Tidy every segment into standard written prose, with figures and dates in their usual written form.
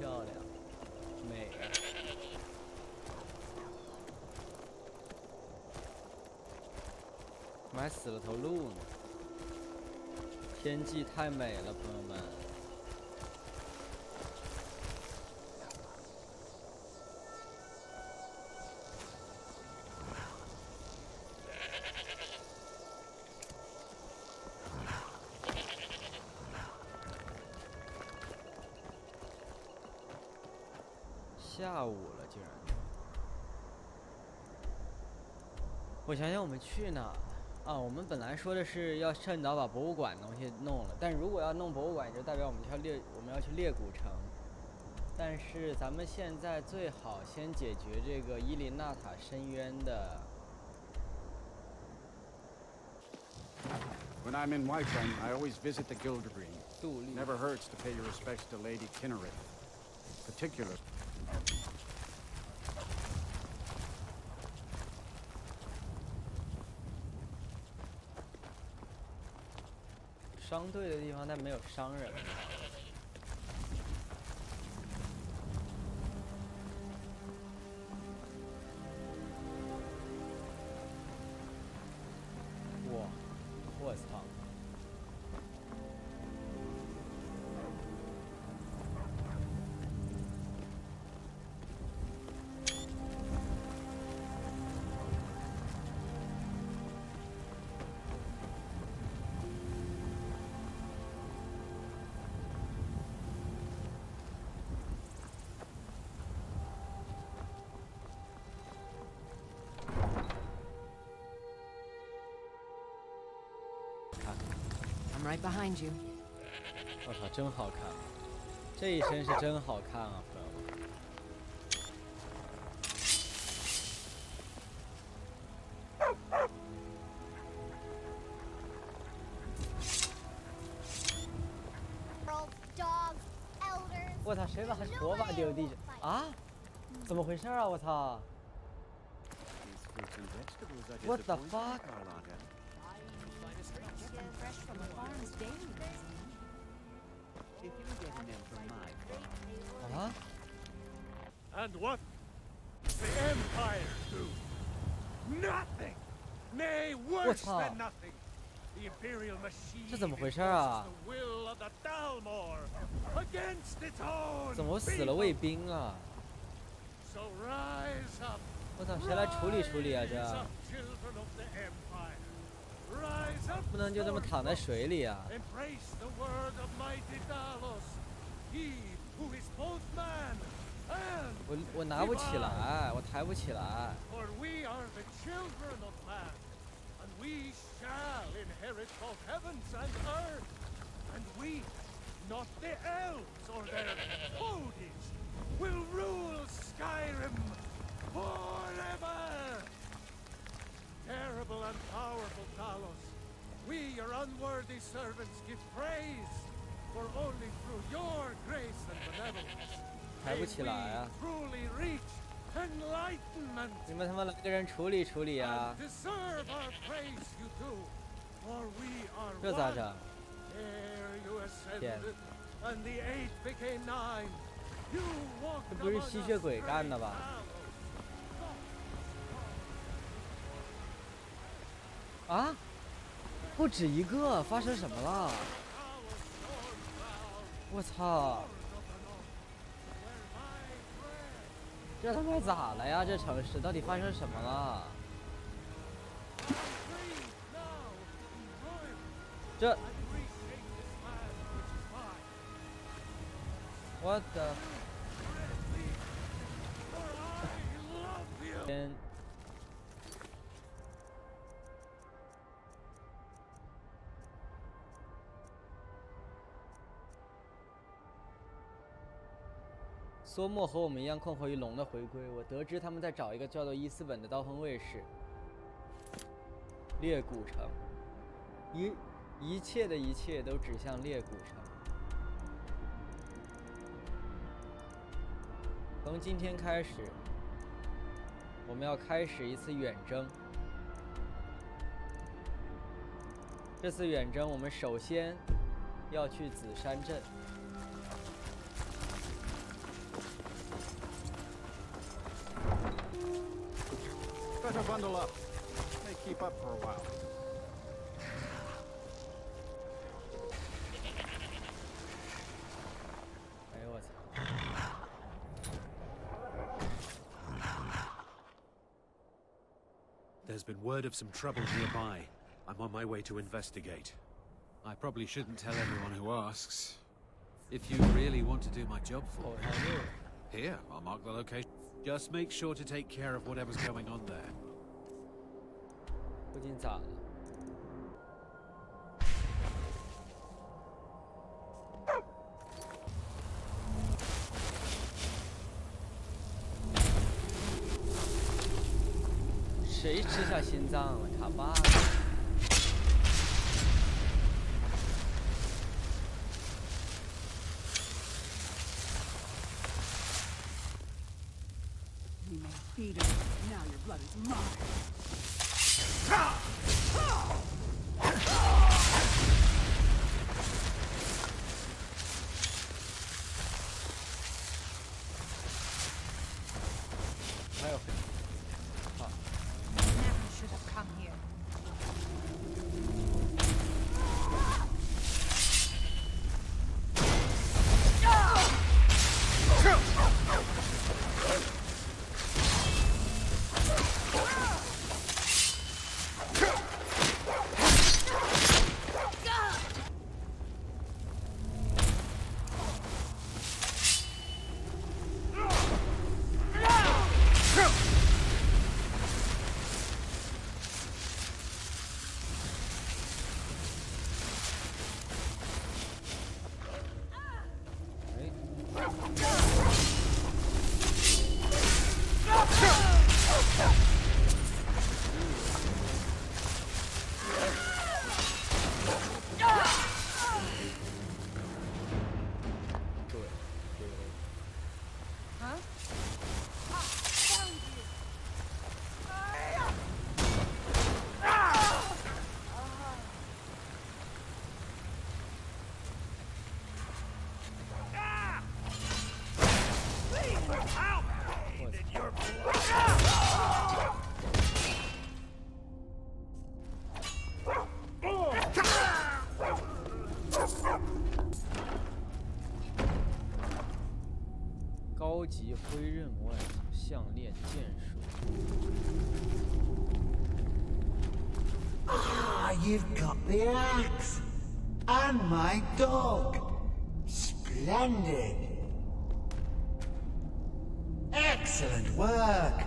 漂亮，美啊！我们还死了头鹿呢。天际太美了，朋友们。 下午了，竟然！我想想，我们去哪啊？我们本来说的是要趁早把博物馆东西弄了，但如果要弄博物馆，也就代表我们要去裂谷城。但是咱们现在最好先解决这个伊琳娜塔深渊的。 When I'm in Whiterun, I always visit the Gildergreen. Never hurts to pay your respects to Lady Kinnereth, particularly. 商队的地方，但没有商人。哇，我操！I'm right behind you. 我操，真好看！这一身是真好看啊，朋友们。我操，谁把火把丢地上啊？怎么回事啊？我操 ！What the fuck？ Fresh from the farm's daily. If you're getting them from my farm. And what the Empire do? Nothing! Nay, worse than nothing! The Imperial machine这怎么回事啊？ the will of the Dalmor against its own 怎么死了卫兵啊？ So rise up! 我操，谁来处理处理啊？这 Children of the Empire! Rise up! 不能就这么躺在水里啊！ Embrace the word of mighty Talos, he who is both man and 我拿不起来，我抬不起来。 For we are the children of man, and we shall inherit both heavens and earth, and we, not the elves or their toadies, will rule Skyrim forever! Terrible and powerful Talos, we, your unworthy servants, give praise, for only through your grace and benevolence 抬不起来啊！ truly reach enlightenment. 你们他妈来个人处理处理啊！ Deserve our praise, you do, for we are 这咋整？ Ere you ascended, and the 8 became 9. You walked 这不是吸血鬼干的吧？ 啊！不止一个，发生什么了？我操！这他妈咋了呀？这城市到底发生什么了？这我的天！梭莫和我们一样困惑于龙的回归。我得知他们在找一个叫做伊斯本的刀锋卫士。裂谷城，一切的一切都指向裂谷城。从今天开始，我们要开始一次远征。这次远征，我们首先要去紫山镇。better bundle up. May keep up for a while. There's been word of some trouble nearby. I'm on my way to investigate. I probably shouldn't tell everyone who asks. If you really want to do my job for me, here, I'll mark the location. Just make sure to take care of whatever's going on there. 不仅咋了？谁吃下心脏了？卡巴了。 Beat him. Now your blood is mine. Never should have come here.高级灰刃外项链剑术。Ah, you've got the axe and my dog. Splendid. Excellent work.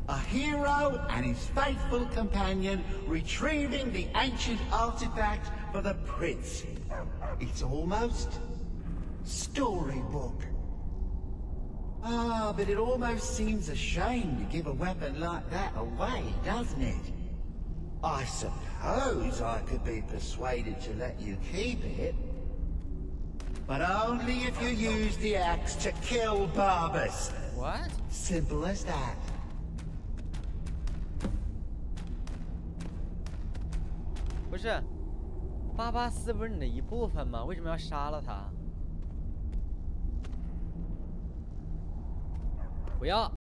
A hero and his faithful companion retrieving the ancient artifact for the prince. It's almost storybook. Ah, but it almost seems a shame to give a weapon like that away, doesn't it? I suppose I could be persuaded to let you keep it. But only if you use the axe to kill Barbas. What? Simple as that. 不是，巴巴斯不是你的一部分吗？为什么要杀了他？不要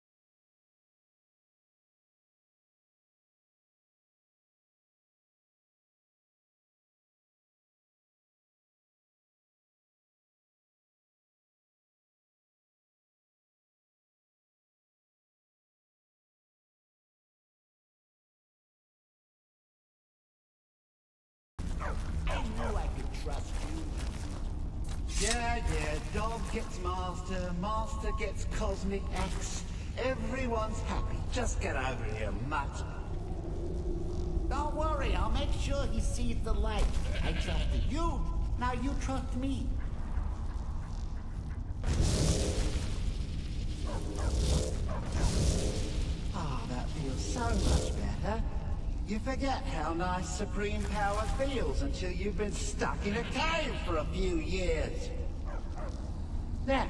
！Trust you. Yeah, dog gets master, master gets cosmic axe. Everyone's happy. Just get over here, mutt. Don't worry, I'll make sure he sees the light. I trusted you, now you trust me. Ah, that feels so much better. You forget how nice supreme power feels until you've been stuck in a cave for a few years. Now,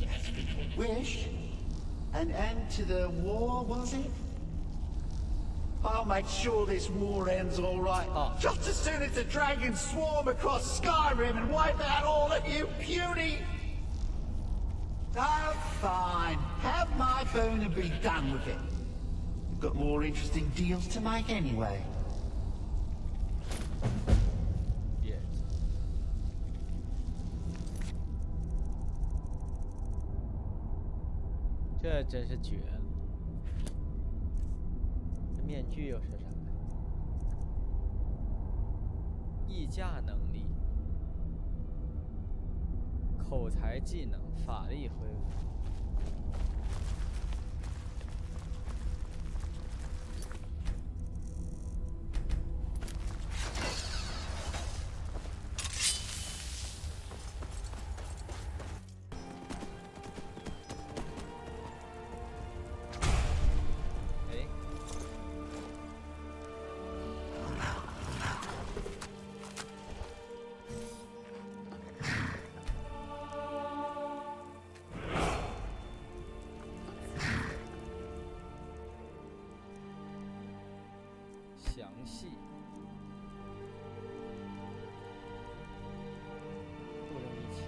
as people wish, an end to the war, was it? I'll make sure this war ends all right. Just as soon as the dragons swarm across Skyrim and wipe out all of you puny... Oh, fine. Have my boon and be done with it. got more interesting deals to make anyway. 这真是绝了！这面具又是啥？议价能力、口才技能、法力恢复。详细。不容易切。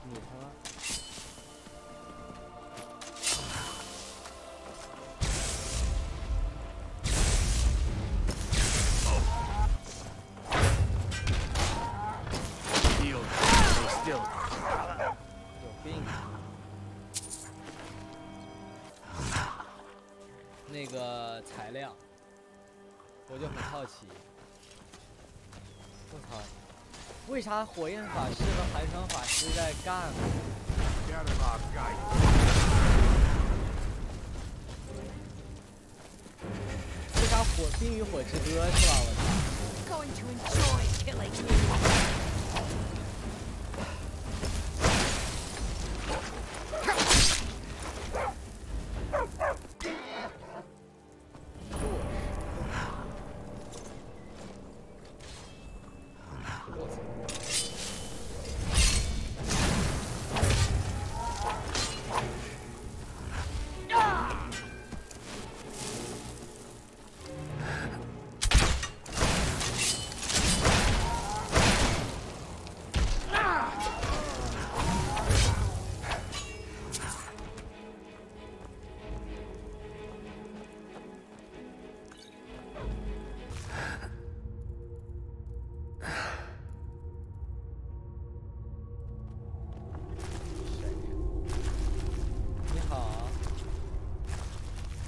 你他妈！ 那个材料，我就很好奇。我操，为啥火焰法师和寒霜法师在干？为啥冰与火之歌是吧？我操！ Going to enjoy killing you.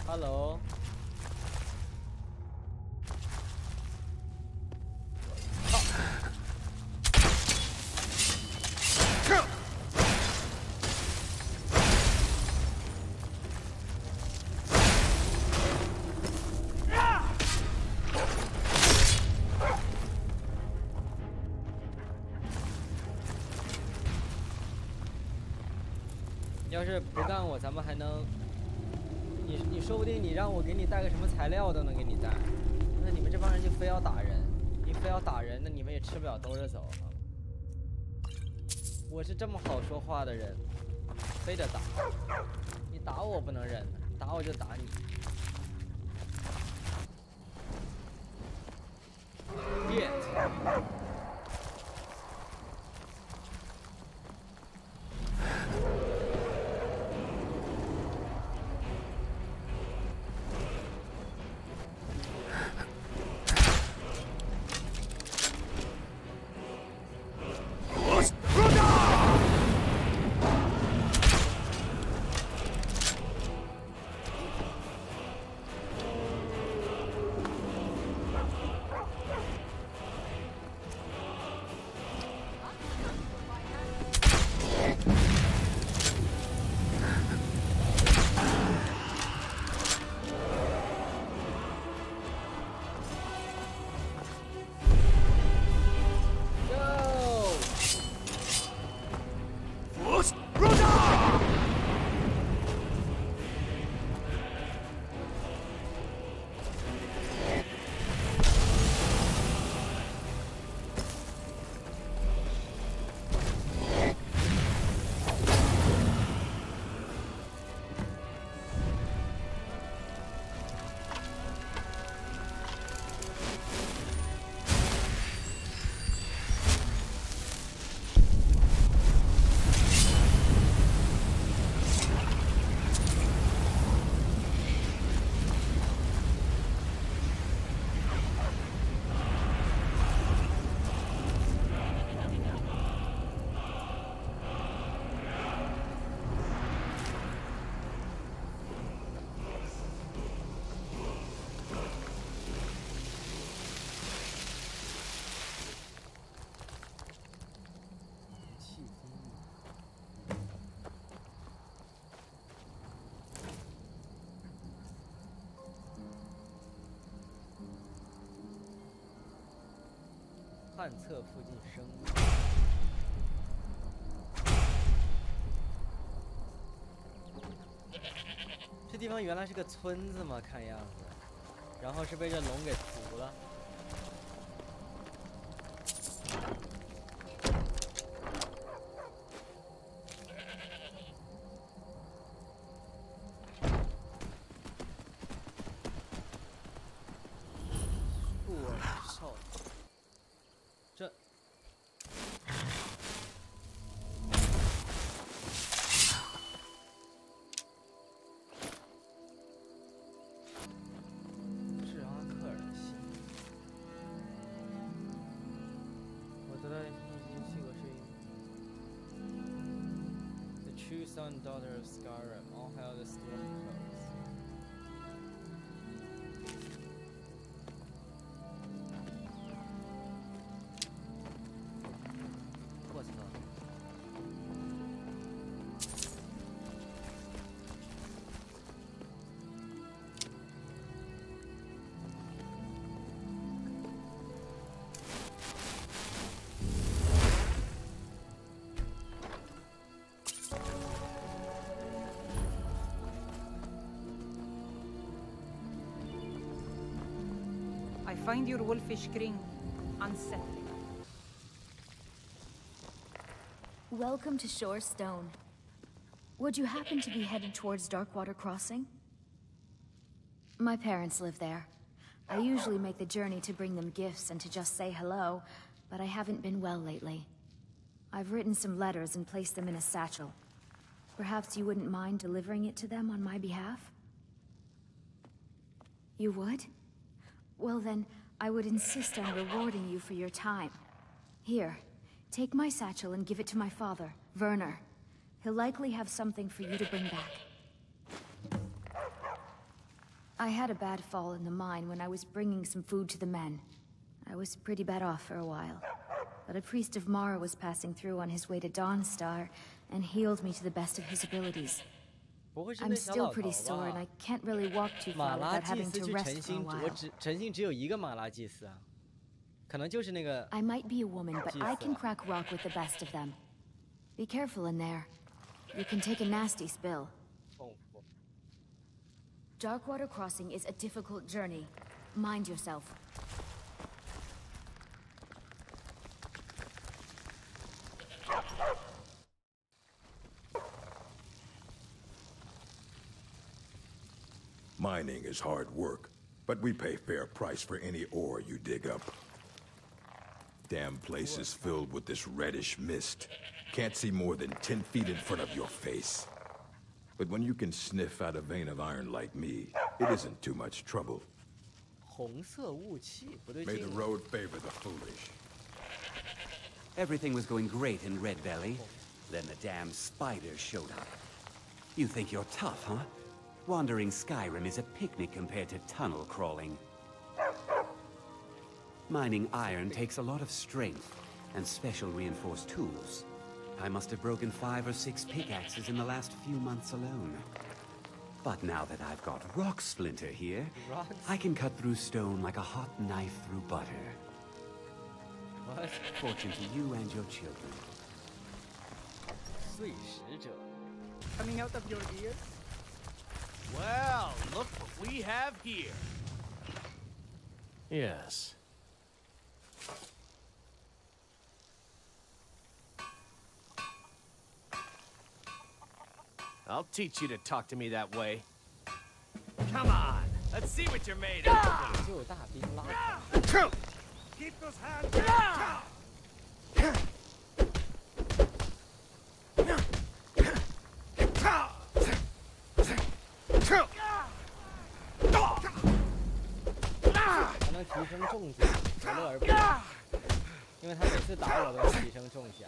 Hello。要是不干我，咱们还能，你说不定你让我给你带个什么材料都能给你带，那你们这帮人就非要打人，你非要打人，那你们也吃不了兜着走啊。我是这么好说话的人，非得打，你打我不能忍，打我就打你。别。探测附近生物。这地方原来是个村子嘛，看样子，然后是被这龙给屠了。Son, daughter of Skyrim, all hail the storm clouds. 我操！ I find your wolfish grin unsettling. Welcome to Shore Stone. Would you happen to be headed towards Darkwater Crossing? My parents live there. I usually make the journey to bring them gifts and to just say hello, but I haven't been well lately. I've written some letters and placed them in a satchel. Perhaps you wouldn't mind delivering it to them on my behalf? You would? Well then, I would insist on rewarding you for your time. Here, take my satchel and give it to my father, Werner. He'll likely have something for you to bring back. I had a bad fall in the mine when I was bringing some food to the men. I was pretty bad off for a while. But a priest of Mara was passing through on his way to Dawnstar and healed me to the best of his abilities. I'm still pretty sore and I can't really walk too far without having to rest for a while. 诚信只有一个马拉祭司啊，可能就是那个。I might be a woman, but I can crack rock with the best of them. Be careful in there. You can take a nasty spill. Darkwater Crossing is a difficult journey. Mind yourself. Mining is hard work, but we pay fair price for any ore you dig up. Damn place is filled with this reddish mist. Can't see more than 10 feet in front of your face. But when you can sniff out a vein of iron like me, it isn't too much trouble. 红色雾气，不对 May 劲。 the road favor the foolish. Everything was going great in Red Belly. Then the damn spiders showed up. You think you're tough, huh? Wandering Skyrim is a picnic compared to tunnel crawling. Mining iron takes a lot of strength and special reinforced tools. I must have broken 5 or 6 pickaxes in the last few months alone. But now that I've got Rock Splinter here, I can cut through stone like a hot knife through butter. What? Fortune to you and your children. 碎石者 Coming out of your ears? Well, look what we have here. Yes. I'll teach you to talk to me that way. Come on, let's see what you're made of. 就大兵拉。 Keep those hands down. I 还能提升重甲，何乐而不为？因为他每次打我都能提升重甲。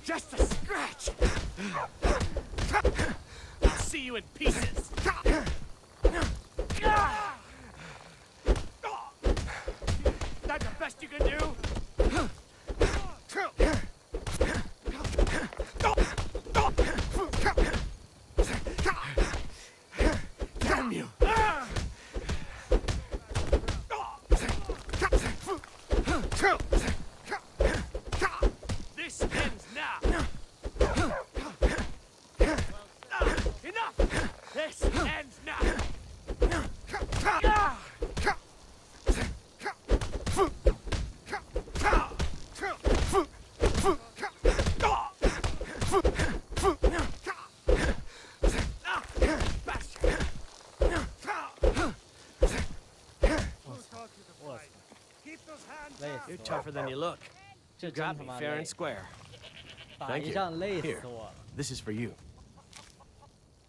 Just a scratch. I'll see see you in pieces! That the best you can do? Damn you! This ends now! Enough! This ends now! You're tougher than you look. You got me fair and square. 打一仗累死我了。 This is for you.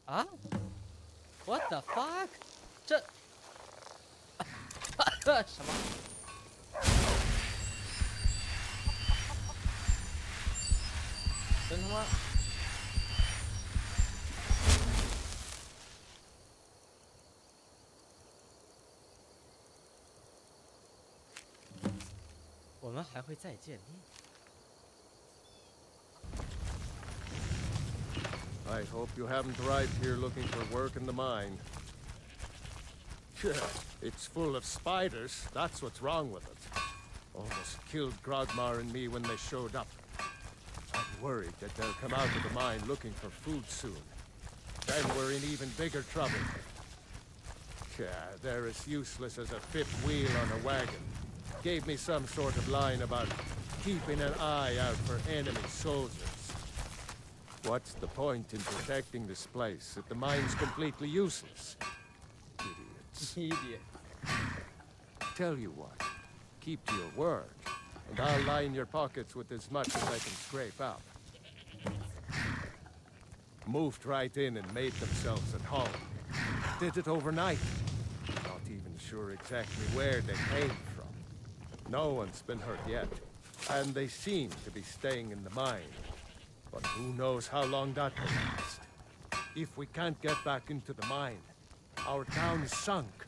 啊 ？What the fuck？ 这什么？真他妈！我们还会再见面。 I hope you haven't arrived here looking for work in the mine. It's full of spiders, that's what's wrong with it. Almost killed Grogmar and me when they showed up. I'm worried that they'll come out of the mine looking for food soon. Then we're in even bigger trouble. They're as useless as a fifth wheel on a wagon. Gave me some sort of line about keeping an eye out for enemy soldiers. What's the point in protecting this place if the mine's completely useless? Idiots. Idiot. Tell you what, keep to your word, and I'll line your pockets with as much as I can scrape up. Moved right in and made themselves at home. Did it overnight. Not even sure exactly where they came from. No one's been hurt yet, and they seem to be staying in the mine. But who knows how long that will last. If we can't get back into the mine, our town is sunk.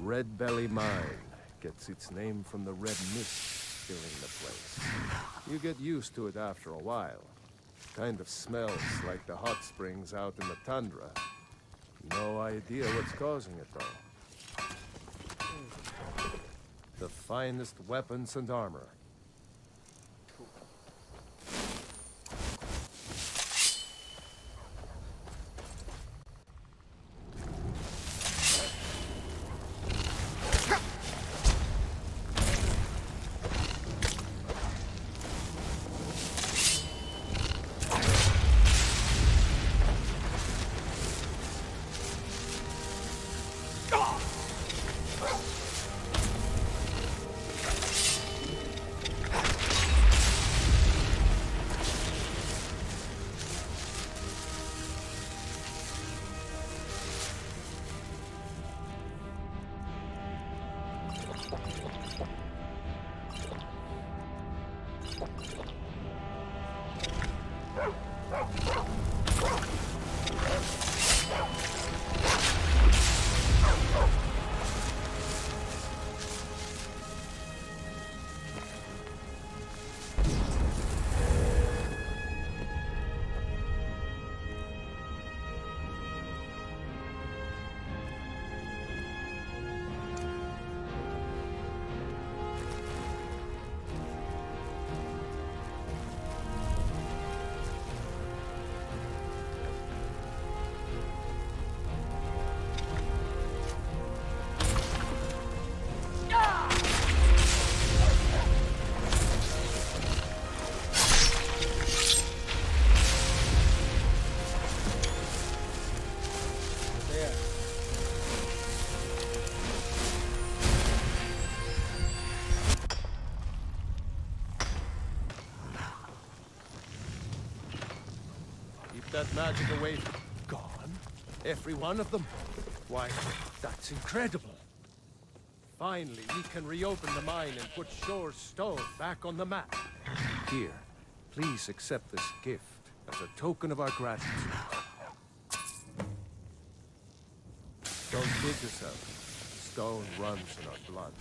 Red Belly Mine gets its name from the red mist filling the place. You get used to it after a while. Kind of smells like the hot springs out in the tundra. No idea what's causing it, though. The finest weapons and armor. That magic away from... Gone? Every one of them? Why, that's incredible. Finally, we can reopen the mine and put Shore's stone back on the map. Here, please accept this gift as a token of our gratitude. Don't kid yourself. Stone runs in our blood.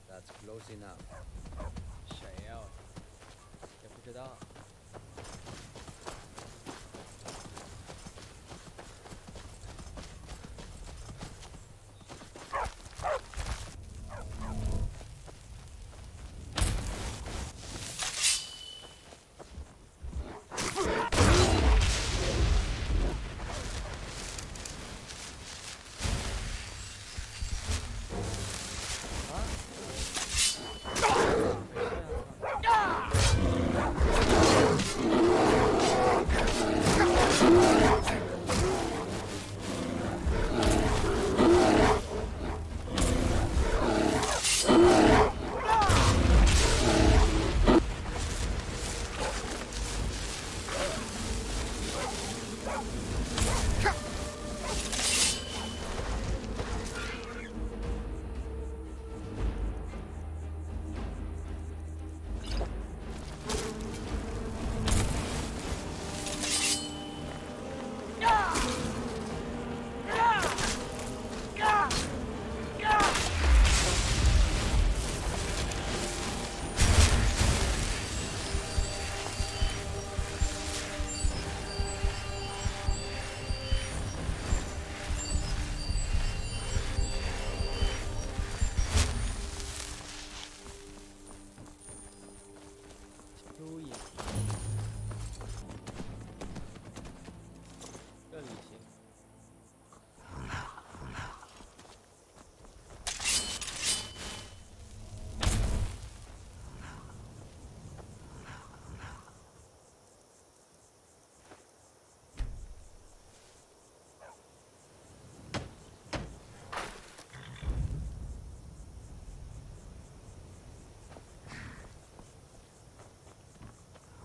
That's close enough. 谁呀？也不知道。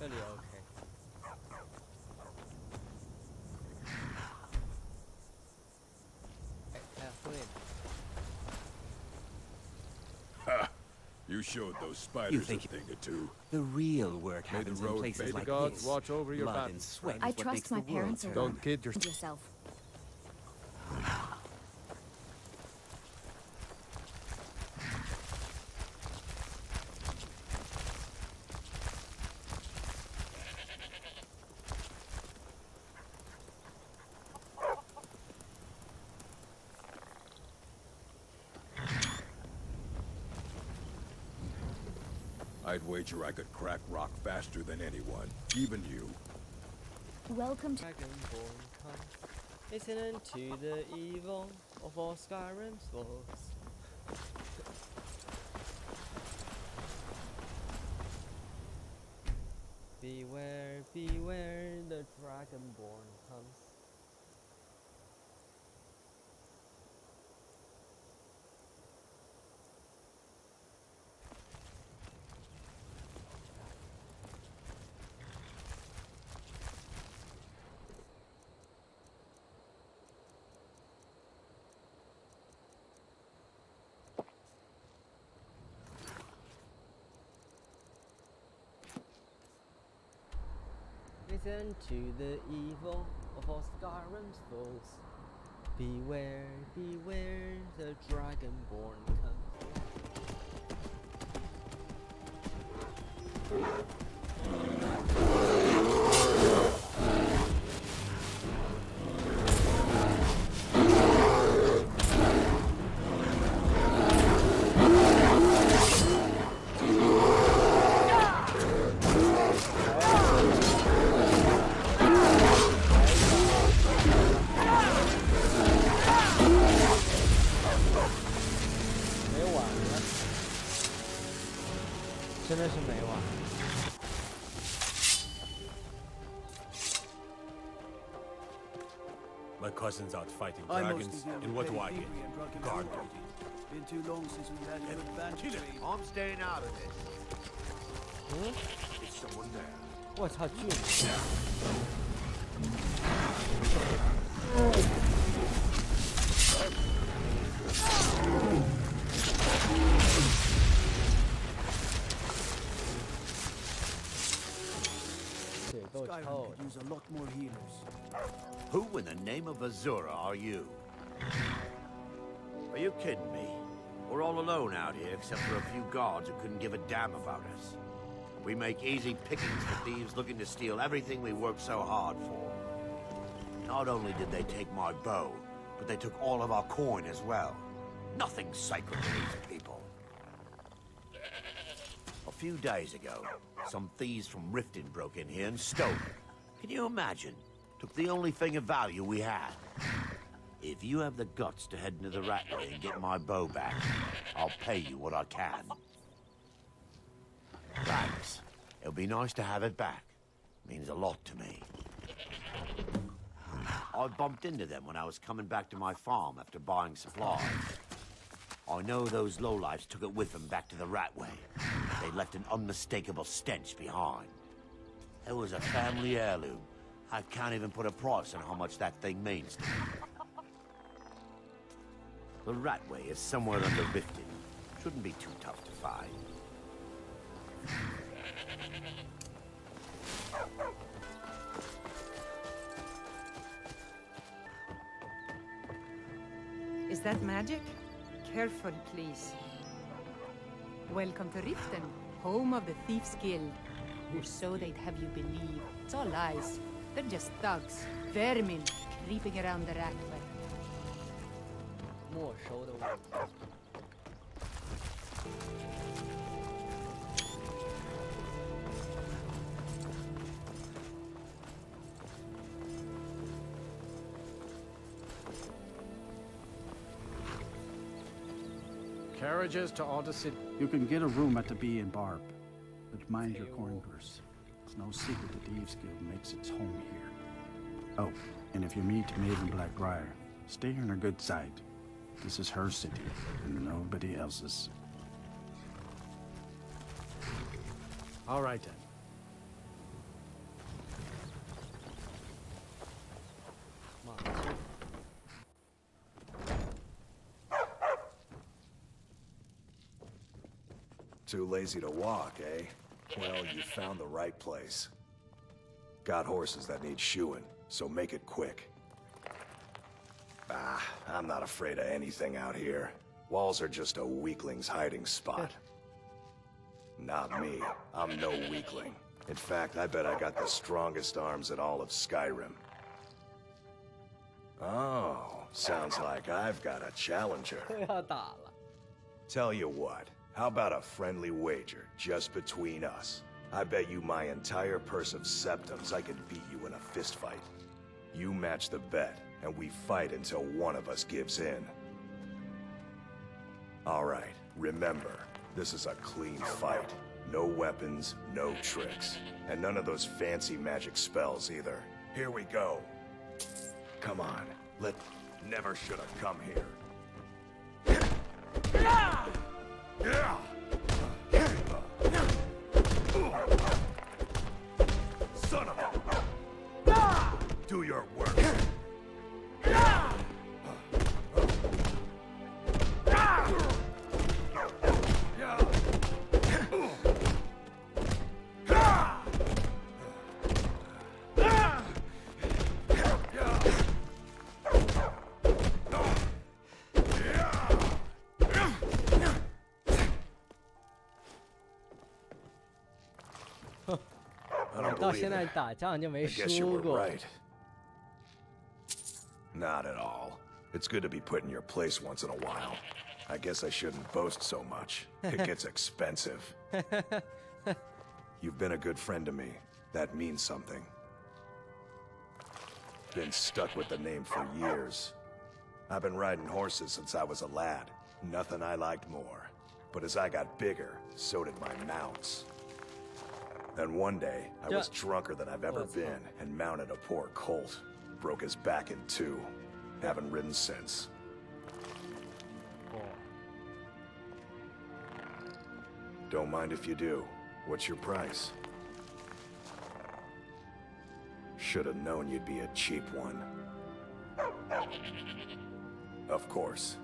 这里 OK。哎，还会呢。Ha! You showed those spiders a thing or two. The real work happens in places like this. Watch over your Blood back. and sweat I is what makes trust my the world parents turn. are Don't kid yourself. I'd wager I could crack rock faster than anyone, even you. Welcome to Dragonborn, come. Listen to the evil of all Skyrim's foes. Beware, beware, the Dragonborn comes. Listen to the evil of all Skyrim's foes. Beware, beware, the Dragonborn comes. My cousin's out fighting dragons, and what do I get? Guard duty. Been too long since we've had a good banter. I'm staying out of this. Is someone there? 我操，巨人！ Ugh. Byron could use a lot more healers. Who in the name of Azura are you? Are you kidding me? We're all alone out here except for a few guards who couldn't give a damn about us. We make easy pickings for thieves looking to steal everything we worked so hard for. Not only did they take my bow, but they took all of our coin as well. Nothing's sacred to these people. A few days ago, some thieves from Riften broke in here and stole it. Can you imagine? Took the only thing of value we had. If you have the guts to head into the Ratway and get my bow back, I'll pay you what I can. Thanks. It'll be nice to have it back. Means a lot to me. I bumped into them when I was coming back to my farm after buying supplies. I know those lowlifes took it with them back to the Ratway. They left an unmistakable stench behind. It was a family heirloom. I can't even put a price on how much that thing means to me. The Ratway is somewhere under Riften. Shouldn't be too tough to find. Is that magic? Careful, please. Welcome to Riften, home of the Thieves' Guild. Or so they'd have you believe. It's all lies. They're just thugs, vermin, creeping around the Ratway. 没收的物品。Carriages to all the city. You can get a room at the Bee and Barb, but mind your coin purse. It's no secret the Thieves Guild makes its home here. Oh, and if you meet Maiden Blackbriar, stay on her good side. This is her city, and nobody else's. All right, then. Too lazy to walk, eh? Well, you found the right place. Got horses that need shoeing, so make it quick. Ah, I'm not afraid of anything out here. Walls are just a weakling's hiding spot. Not me. I'm no weakling. In fact, I bet I got the strongest arms in all of Skyrim. Oh, sounds like I've got a challenger. 要打了。 Tell you what, how about a friendly wager, just between us? I bet you my entire purse of septums I can beat you in a fistfight. You match the bet, and we fight until one of us gives in. All right, remember, this is a clean fight. No weapons, no tricks. And none of those fancy magic spells either. Here we go. Come on, never should have come here. Son of a... Do your work. I guess you were right. Not at all. It's good to be put in your place once in a while. I guess I shouldn't boast so much. It gets expensive. You've been a good friend to me. That means something. Been stuck with the name for years. I've been riding horses since I was a lad. Nothing I liked more. But as I got bigger, so did my mounts. Then one day, I was drunker than I've ever been and mounted a poor colt. Broke his back in two. Haven't ridden since. Don't mind if you do. What's your price? Should have known you'd be a cheap one. Of course.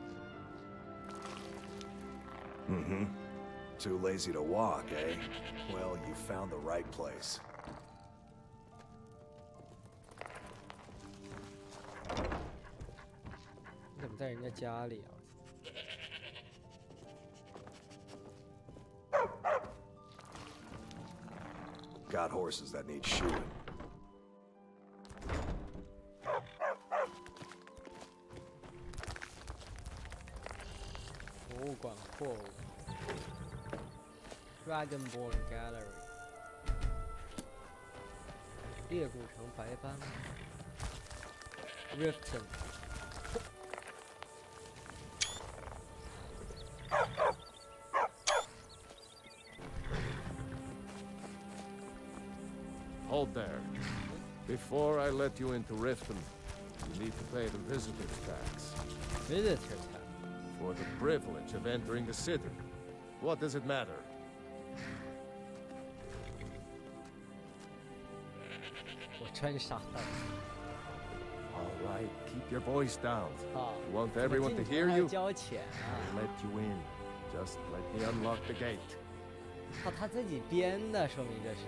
Mm-hmm. Too lazy to walk, eh? Well, you found the right place. 在人家家里啊。Got horses that need shoeing. 博物馆货物 ，Dragonborn Gallery， 裂谷城白斑 ，Riften。 Hold there. Before I let you into Riften, you need to pay the visitor's tax. Visitor's tax? For the privilege of entering the city. What does it matter? All right, keep your voice down. You want everyone to hear you? I'll let you in. Just let me unlock the gate. 靠，他自己编的，说明这是。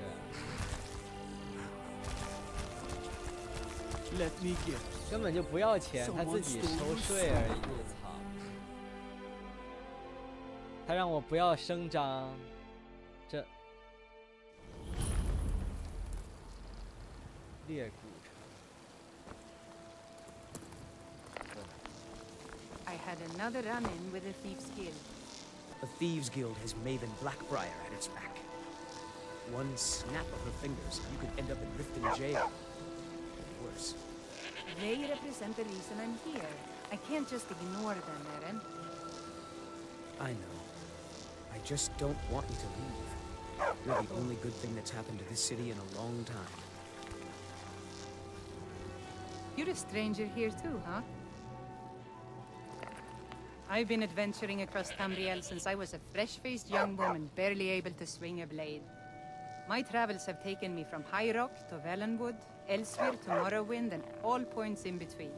Let me guess. 根本就不要钱，他自己收税而已。操！他让我不要声张，这裂谷城。I had another run-in with the Thieves Guild. The Thieves Guild has Maven Blackbriar at its back. One snap of her fingers, you could end up in Riften jail. Worse. They represent the reason I'm here. I can't just ignore them, Eren. I know. I just don't want you to leave. You're the only good thing that's happened to this city in a long time. You're a stranger here too, huh? I've been adventuring across Tamriel since I was a fresh-faced young woman, barely able to swing a blade. My travels have taken me from High Rock to Valenwood, elsewhere to Morrowind, and all points in between.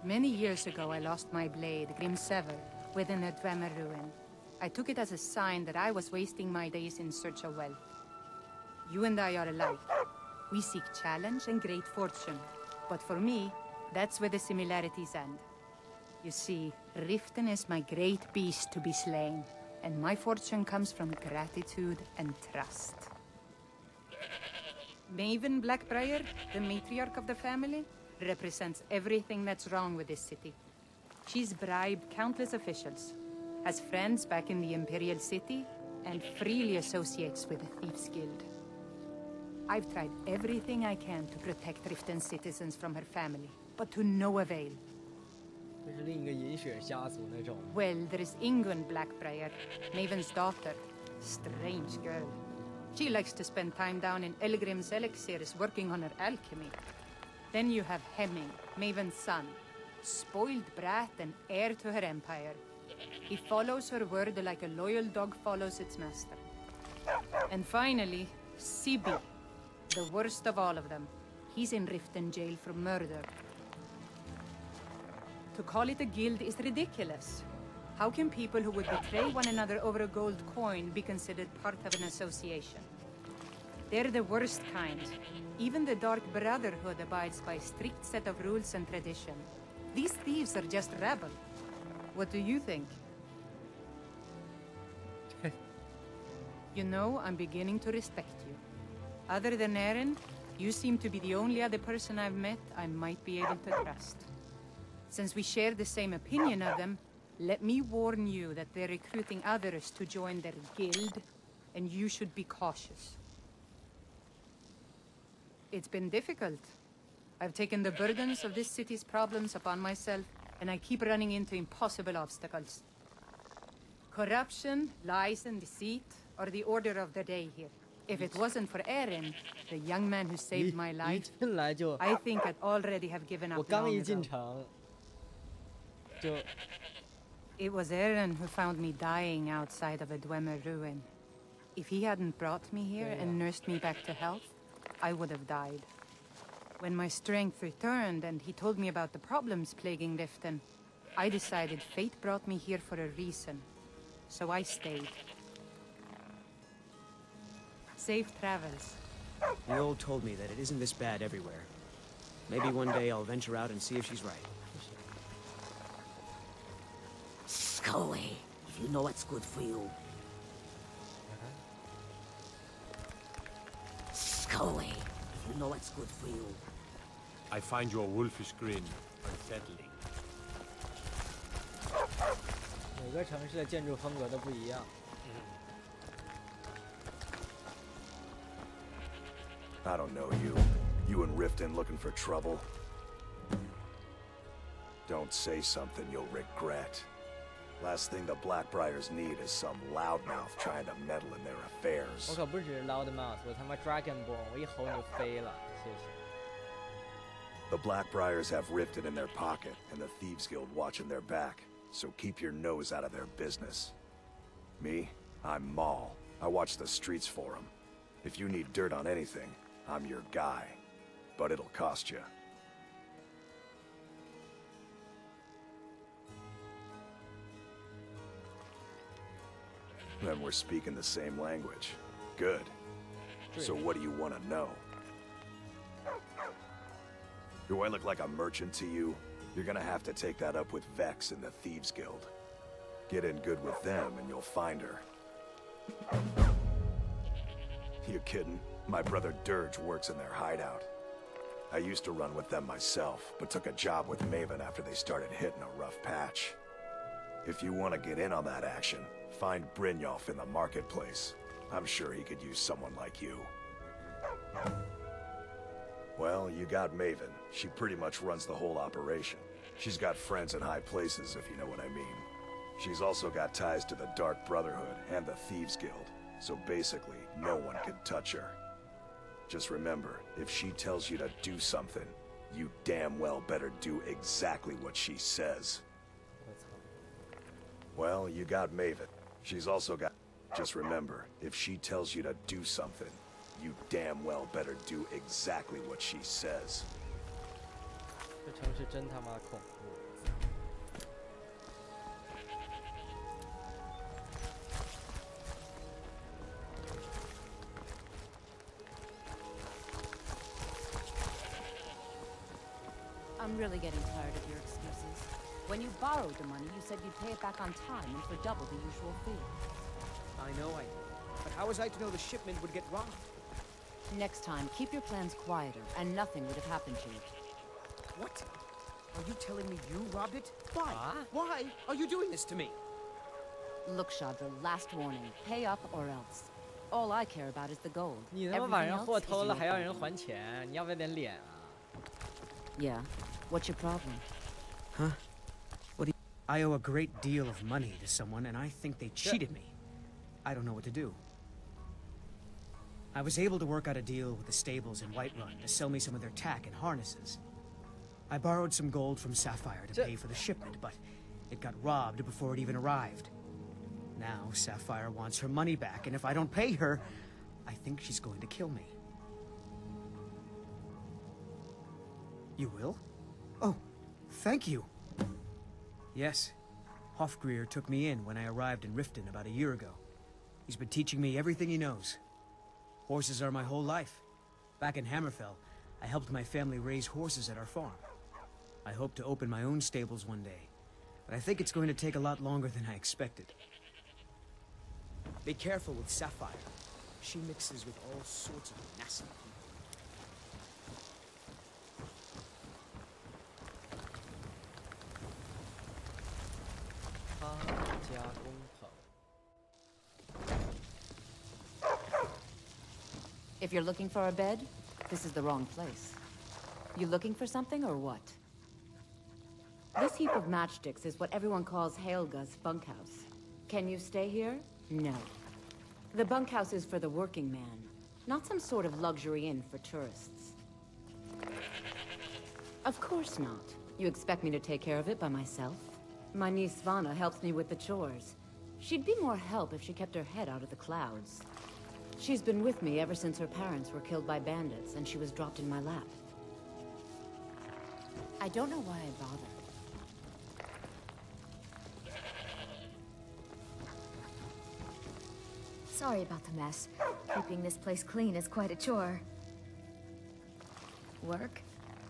Many years ago, I lost my blade, Grimsever, within a Dwemer ruin. I took it as a sign that I was wasting my days in search of wealth. You and I are alike. We seek challenge and great fortune. But for me, that's where the similarities end. You see, Riften is my great beast to be slain, and my fortune comes from gratitude and trust. Maven Blackbriar, the matriarch of the family, represents everything that's wrong with this city. She's bribed countless officials, has friends back in the Imperial City, and freely associates with the Thieves Guild. I've tried everything I can to protect Riften's citizens from her family, but to no avail. 这是另一个饮血家族那种。Well, there is Ingun Blackbriar, Maven's daughter. Strange girl. She likes to spend time down in Elgrim's elixirs working on her alchemy. Then you have Hemming, Maven's son. Spoiled brat and heir to her empire. He follows her word like a loyal dog follows its master. And finally, Sibi, the worst of all of them. He's in Riften jail for murder. To call it a guild is ridiculous. How can people who would betray one another over a gold coin be considered part of an association? They're the worst kind. Even the Dark Brotherhood abides by a strict set of rules and tradition. These thieves are just rabble. What do you think? You know, I'm beginning to respect you. Other than Eren, you seem to be the only other person I've met I might be able to trust. Since we share the same opinion of them, let me warn you that they're recruiting others to join their guild, and you should be cautious. It's been difficult. I've taken the burdens of this city's problems upon myself, and I keep running into impossible obstacles. Corruption, lies, and deceit are the order of the day here. If it wasn't for Eren, the young man who saved my life, I think I'd already have given up long ago. It was Eren who found me dying outside of a Dwemer ruin. If he hadn't brought me here and nursed me back to health, I would have died. When my strength returned and he told me about the problems plaguing Riften, I decided fate brought me here for a reason. So I stayed. Safe travels. The old told me that it isn't this bad everywhere. Maybe one day I'll venture out and see if she's right. Scully, you know what's good for you. Scully, you know what's good for you. I find your wolfish grin unsettling. 每个城市的建筑风格都不一样。I don't know you. You and Riften looking for trouble? Don't say something you'll regret. Last thing the Blackbriars need is some loudmouth trying to meddle in their affairs. 我可不只是 loudmouth， 我他妈 Dragonborn， 我一吼你就飞了，谢谢。The Blackbriars have Riften in their pocket, and the Thieves Guild watching their back, so keep your nose out of their business. Me? I'm Maul. I watch the streets for them. If you need dirt on anything, I'm your guy. But it'll cost you. Then we're speaking the same language. Good. So what do you want to know? Do I look like a merchant to you? You're gonna have to take that up with Vex in the Thieves Guild. Get in good with them and you'll find her. You kidding? My brother Dirge works in their hideout. I used to run with them myself, but took a job with Maven after they started hitting a rough patch. If you want to get in on that action, find Brynjolf in the marketplace. I'm sure he could use someone like you. Well, you got Maven. She pretty much runs the whole operation. She's got friends in high places, if you know what I mean. She's also got ties to the Dark Brotherhood and the Thieves Guild, so basically, no one can touch her. Just remember, if she tells you to do something, you damn well better do exactly what she says. Well, you got Maven. She's also got... Just remember, if she tells you to do something, you damn well better do exactly what she says. 这城市真他妈恐怖。I'm really getting tired of your excuses. When you borrowed the money, you said you'd pay it back on time and for double the usual fee. I know I did. But how was I to know the shipment would get robbed? Next time, keep your plans quieter, and nothing would have happened to you. What? Are you telling me you robbed it? Why? Why are you doing this to me? Look, Shadra, last warning. Pay up or else. All I care about is the gold. 你他妈把人货偷了还要人还钱，你要不要点脸啊？ Yeah. What's your problem? Huh? What do you... I owe a great deal of money to someone, and I think they cheated me. I don't know what to do. I was able to work out a deal with the stables in Whiterun to sell me some of their tack and harnesses. I borrowed some gold from Sapphire to pay for the shipment, but it got robbed before it even arrived. Now Sapphire wants her money back, and if I don't pay her, I think she's going to kill me. You will? Oh, thank you. Yes, Hofgrir took me in when I arrived in Riften about a year ago. He's been teaching me everything he knows. Horses are my whole life. Back in Hammerfell, I helped my family raise horses at our farm. I hope to open my own stables one day, but I think it's going to take a lot longer than I expected. Be careful with Sapphire. She mixes with all sorts of nasty people. If you're looking for a bed, this is the wrong place. You looking for something or what? This heap of matchsticks is what everyone calls Helga's bunkhouse. Can you stay here? No. The bunkhouse is for the working man, not some sort of luxury inn for tourists. Of course not. You expect me to take care of it by myself? My niece Svana helps me with the chores. She'd be more help if she kept her head out of the clouds. She's been with me ever since her parents were killed by bandits and she was dropped in my lap. I don't know why I bother. Sorry about the mess. Keeping this place clean is quite a chore. Work?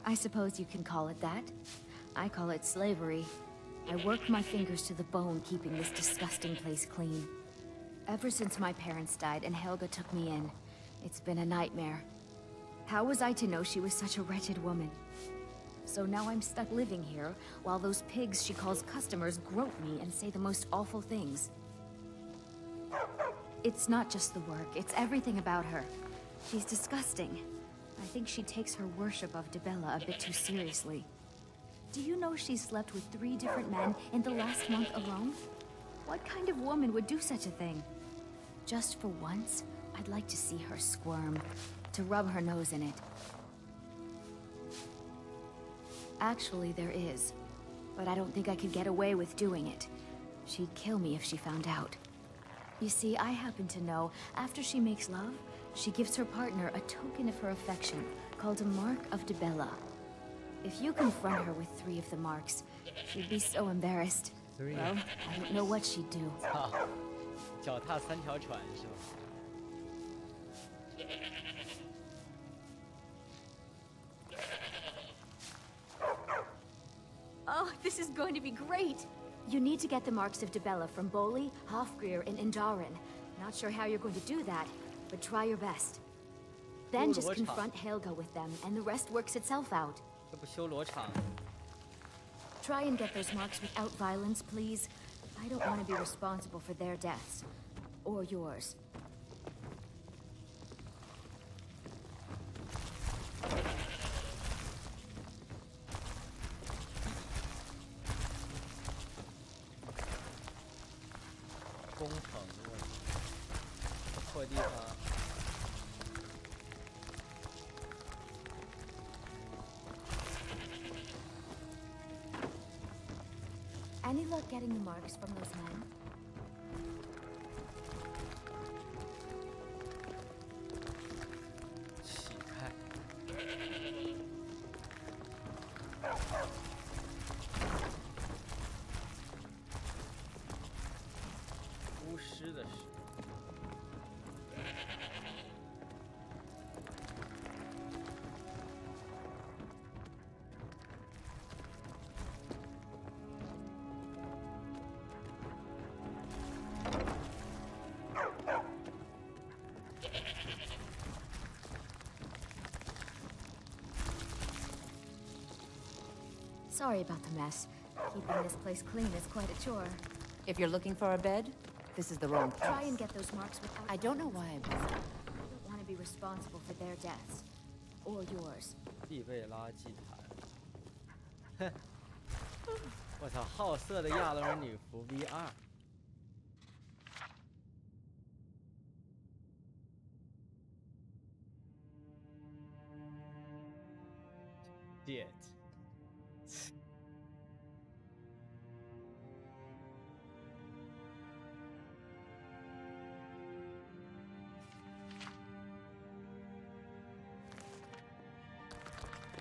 I suppose you can call it that. I call it slavery. I work my fingers to the bone keeping this disgusting place clean. Ever since my parents died and Helga took me in, it's been a nightmare. How was I to know she was such a wretched woman? So now I'm stuck living here, while those pigs she calls customers grope me and say the most awful things. It's not just the work, it's everything about her. She's disgusting. I think she takes her worship of Dibella a bit too seriously. Do you know she slept with 3 different men in the last month alone? What kind of woman would do such a thing? Just for once, I'd like to see her squirm, to rub her nose in it. Actually, there is, but I don't think I could get away with doing it. She'd kill me if she found out. You see, I happen to know, after she makes love, she gives her partner a token of her affection, called a Mark of Dibella. If you confront her with 3 of the marks, she'd be so embarrassed. Well, I don't know what she'd do. 脚踏3条船是吧？ Oh, this is going to be great! You need to get the marks of Dibella from Boli, Hofgrir, and Indaren. Not sure how you're going to do that, but try your best. Then just confront Helga with them, and the rest works itself out. 这不修罗场。 Try and get those marks without violence, please. I don't want to be responsible for their deaths. Or yours. 工程的问题，破地方。 Any luck getting the marks from those men? Sorry about the mess. Keeping this place clean is quite a chore. If you're looking for a bed, this is the wrong place. Try and get those marks without... I don't know why I missed it. I don't want to be responsible for their deaths. Or yours. 必备垃圾坛。哼！我操，好色的亚伦女仆 V2。Shit。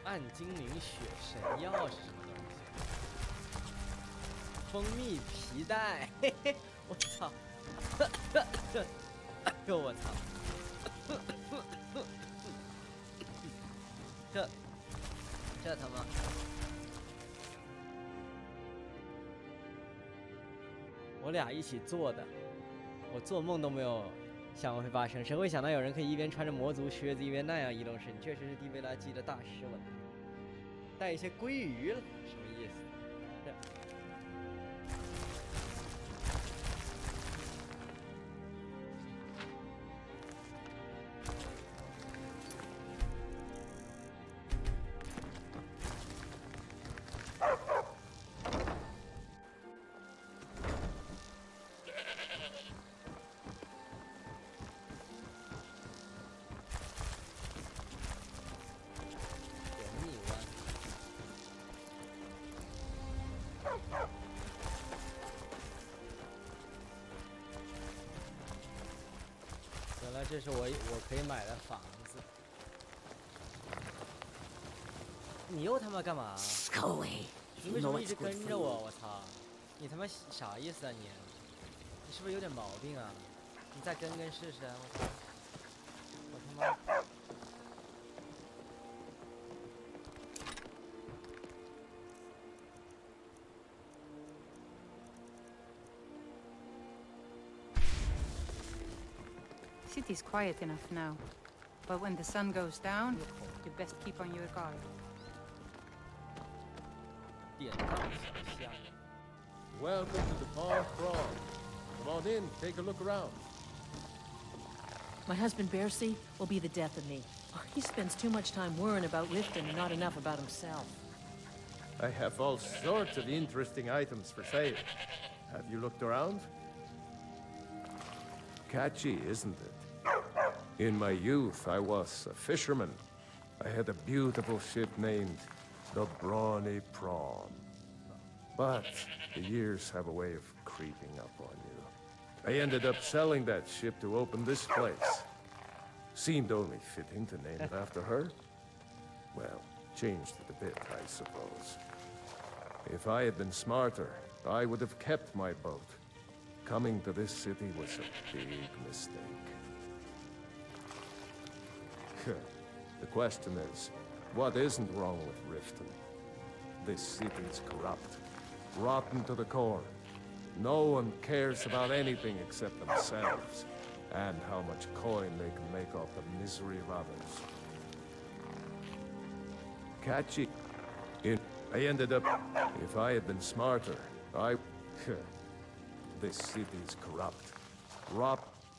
暗精灵血神药是什么东西？蜂蜜皮带，嘿嘿，我操！哎呦我操！这他妈！我俩一起做的，我做梦都没有想过会发生，谁会想到有人可以一边穿着魔族靴子一边那样移动身？确实是地贝拉基的大师了。带一些鲑鱼了，什么意思？原来这是我可以买的房子。你又他妈干嘛？你为什么一直跟着我？我操！你他妈啥意思啊你？你是不是有点毛病啊？你再跟试试啊！我操！我他妈！ City's quiet enough now. But when the sun goes down, you best keep on your guard. 典当小巷。 Welcome to the Bar Prawn. Come on in, take a look around. My husband Bercy will be the death of me. He spends too much time worrying about Riften and not enough about himself. I have all sorts of interesting items for sale. Have you looked around? Catchy, isn't it? In my youth, I was a fisherman. I had a beautiful ship named the Brawny Prawn. But the years have a way of creeping up on you. I ended up selling that ship to open this place. Seemed only fitting to name it after her. Well, changed it a bit, I suppose. If I had been smarter, I would have kept my boat. Coming to this city was a big mistake. The question is, what isn't wrong with Riften? This city's corrupt, rotten to the core. No one cares about anything except themselves, and how much coin they can make off the misery of others. Catchy. I ended up... If I had been smarter, This city's corrupt.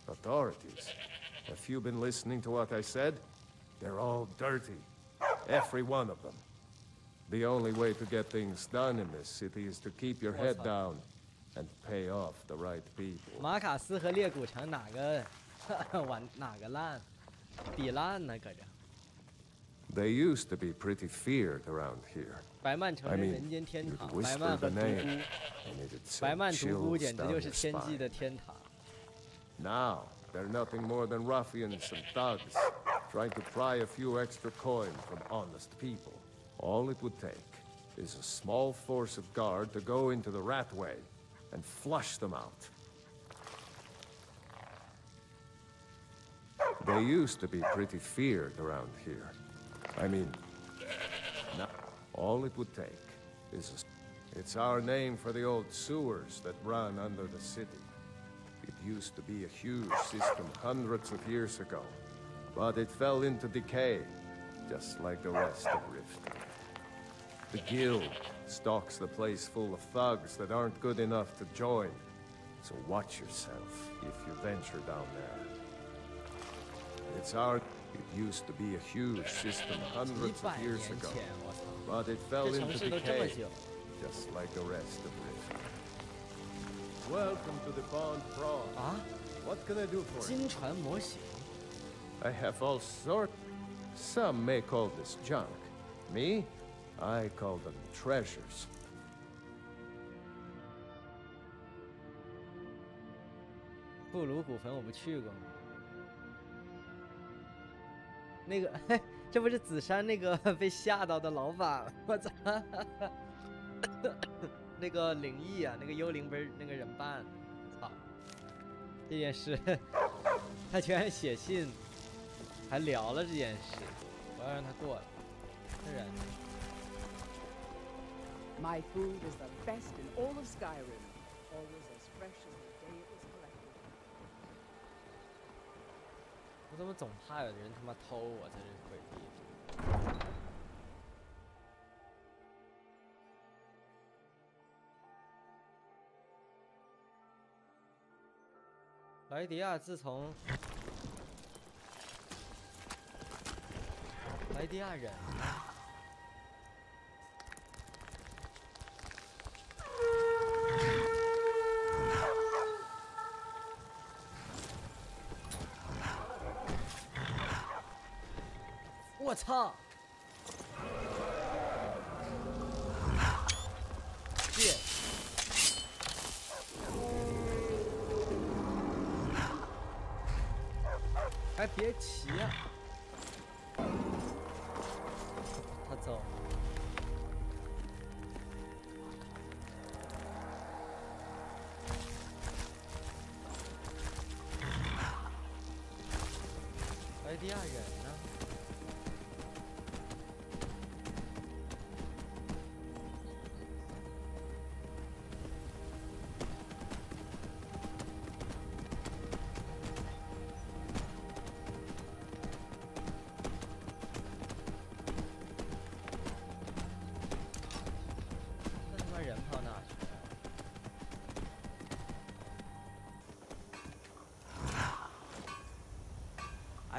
Authorities. Have you been listening to what I said? They're all dirty. Every one of them. The only way to get things done in this city is to keep your head down and pay off the right people. 马卡斯和裂谷城哪个哪个烂？比烂呢，搁这。 They used to be pretty feared around here. 白曼城是人间天堂，白曼和独孤，白曼独孤简直就是天际的天堂。Now they're nothing more than ruffians and thugs, trying to pry a few extra coin from honest people. All it would take is a small force of guard to go into the Ratway and flush them out. They used to be pretty feared around here. I mean, now, all it would take is It's our name for the old sewers that run under the city. It used to be a huge system hundreds of years ago, but it fell into decay, just like the rest of Riften. The guild stocks the place full of thugs that aren't good enough to join, so watch yourself if you venture down there. It's our... It used to be a huge system hundreds of years ago, but it fell into decay, just like the rest of Riften. Welcome to the Bond Prawn. What can I do for you? I have all sorts. Some may call this junk. Me? I call them treasures. 布鲁古坟我不去过。那个，这不是紫杉那个被吓到的老板？我操！那个灵异啊，那个幽灵不是那个人扮？操！这件事，他居然写信，还聊了这件事，我要让他过来。这人。 My food is the best in all of Skyrim, always as fresh as the day it was collected. 我怎么总怕有人他妈偷我在这鬼地？莱迪亚自从莱迪亚人。 我操！谢。还别骑呀！他走。莱迪亚人呢？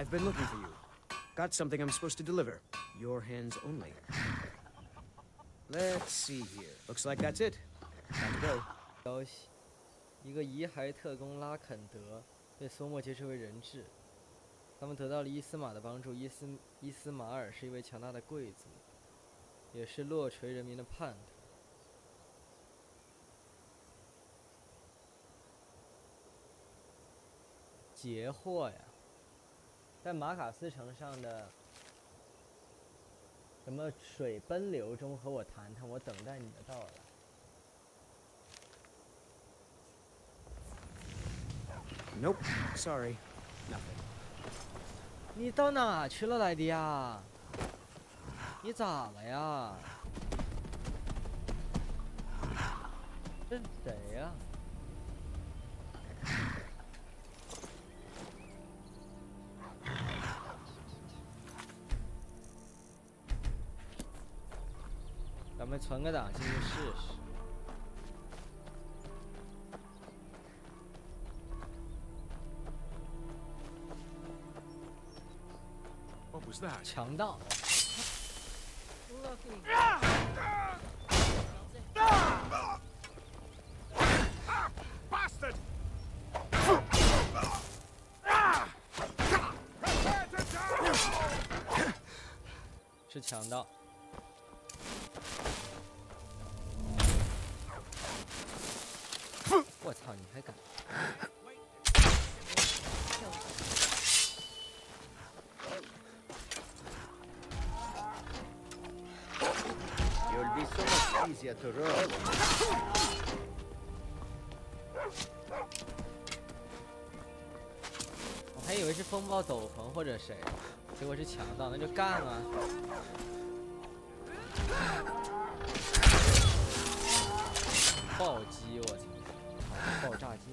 I've been looking for you. Got something I'm supposed to deliver. Your hands only. Let's see here. Looks like that's it. Time to go. 消息：一个遗骸特工拉肯德被苏莫劫持为人质。他们得到了伊斯玛的帮助。伊斯马尔是一位强大的贵族，也是落锤人民的叛徒。劫货呀！在马卡斯城上的什么水奔流中和我谈谈，我等待你的到来。Nope, sorry, nothing. 你到哪去了来的呀？你咋了呀？这是谁呀？咱们存个档进去试试。What was that? 强盗。Bastard! 是强盗。我操！你还敢？You'll be so much easier to roll. 我还以为是风暴斗篷或者谁，结果是强盗，那就干啊！暴击！我操！爆炸剑。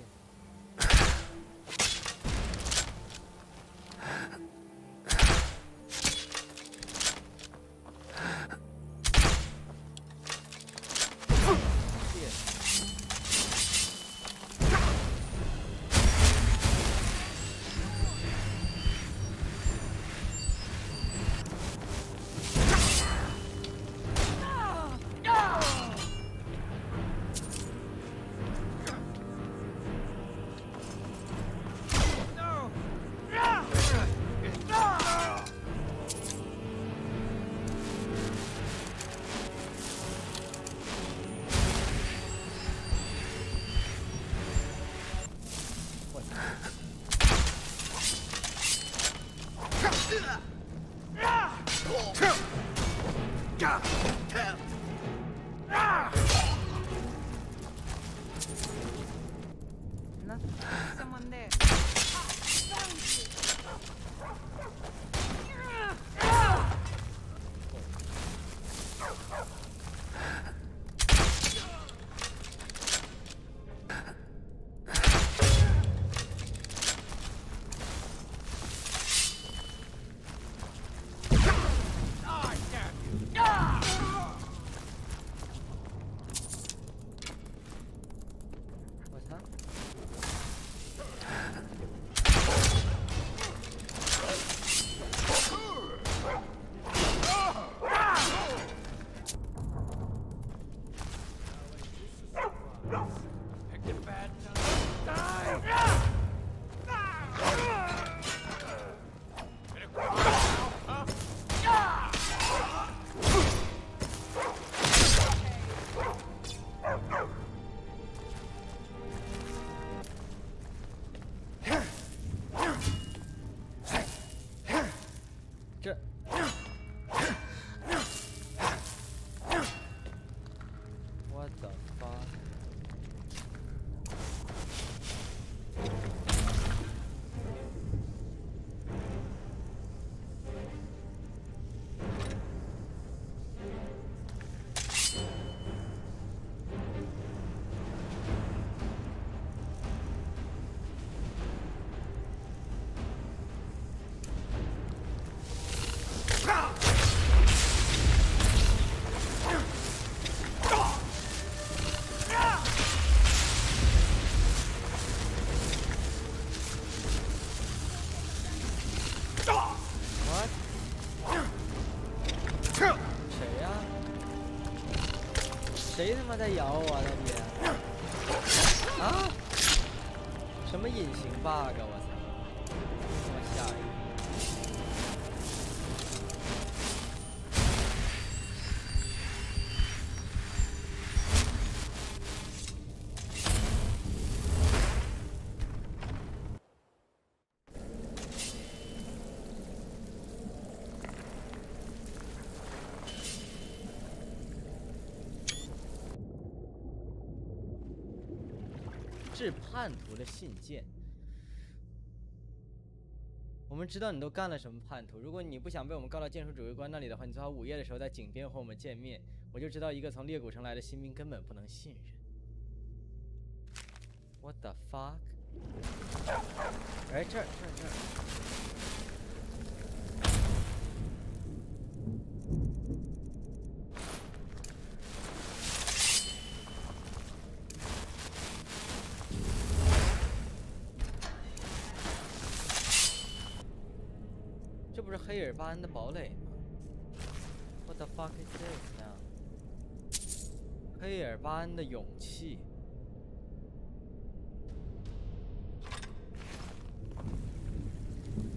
Someone there. 谁他妈在咬我到底？啊？什么隐形 bug？ 我操！他妈吓人！致叛徒的信件。我们知道你都干了什么叛徒。如果你不想被我们告到剑术指挥官那里的话，你最好午夜的时候在井边和我们见面。我就知道一个从裂谷城来的新兵根本不能信任。What the fuck？ 哎，这儿。这不是黑尔巴恩的堡垒吗 ？What the fuck is this now？ 黑尔巴恩的勇气。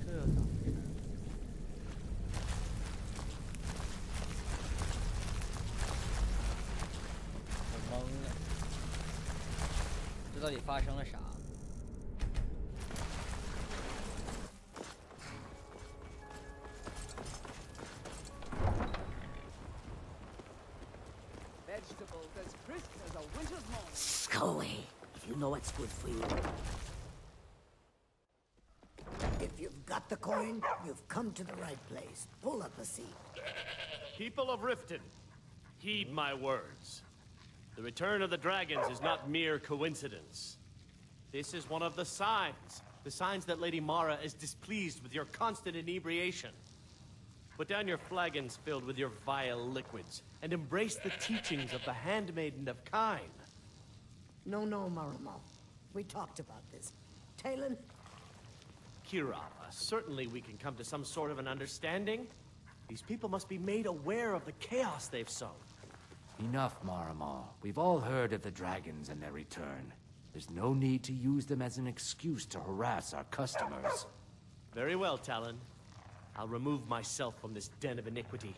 这又咋回事？我懵了，这到底发生了啥？ Go away, if you know what's good for you. If you've got the coin, you've come to the right place. Pull up a seat. People of Riften, heed my words. The return of the dragons is not mere coincidence. This is one of the signs that Lady Mara is displeased with your constant inebriation. Put down your flagons filled with your vile liquids, and embrace the teachings of the Handmaiden of Kine. No, Maramo. We talked about this. Talon? Kira, certainly we can come to some sort of an understanding. These people must be made aware of the chaos they've sown. Enough, Maramo. We've all heard of the dragons and their return. There's no need to use them as an excuse to harass our customers. Very well, Talon. I'll remove myself from this den of iniquity.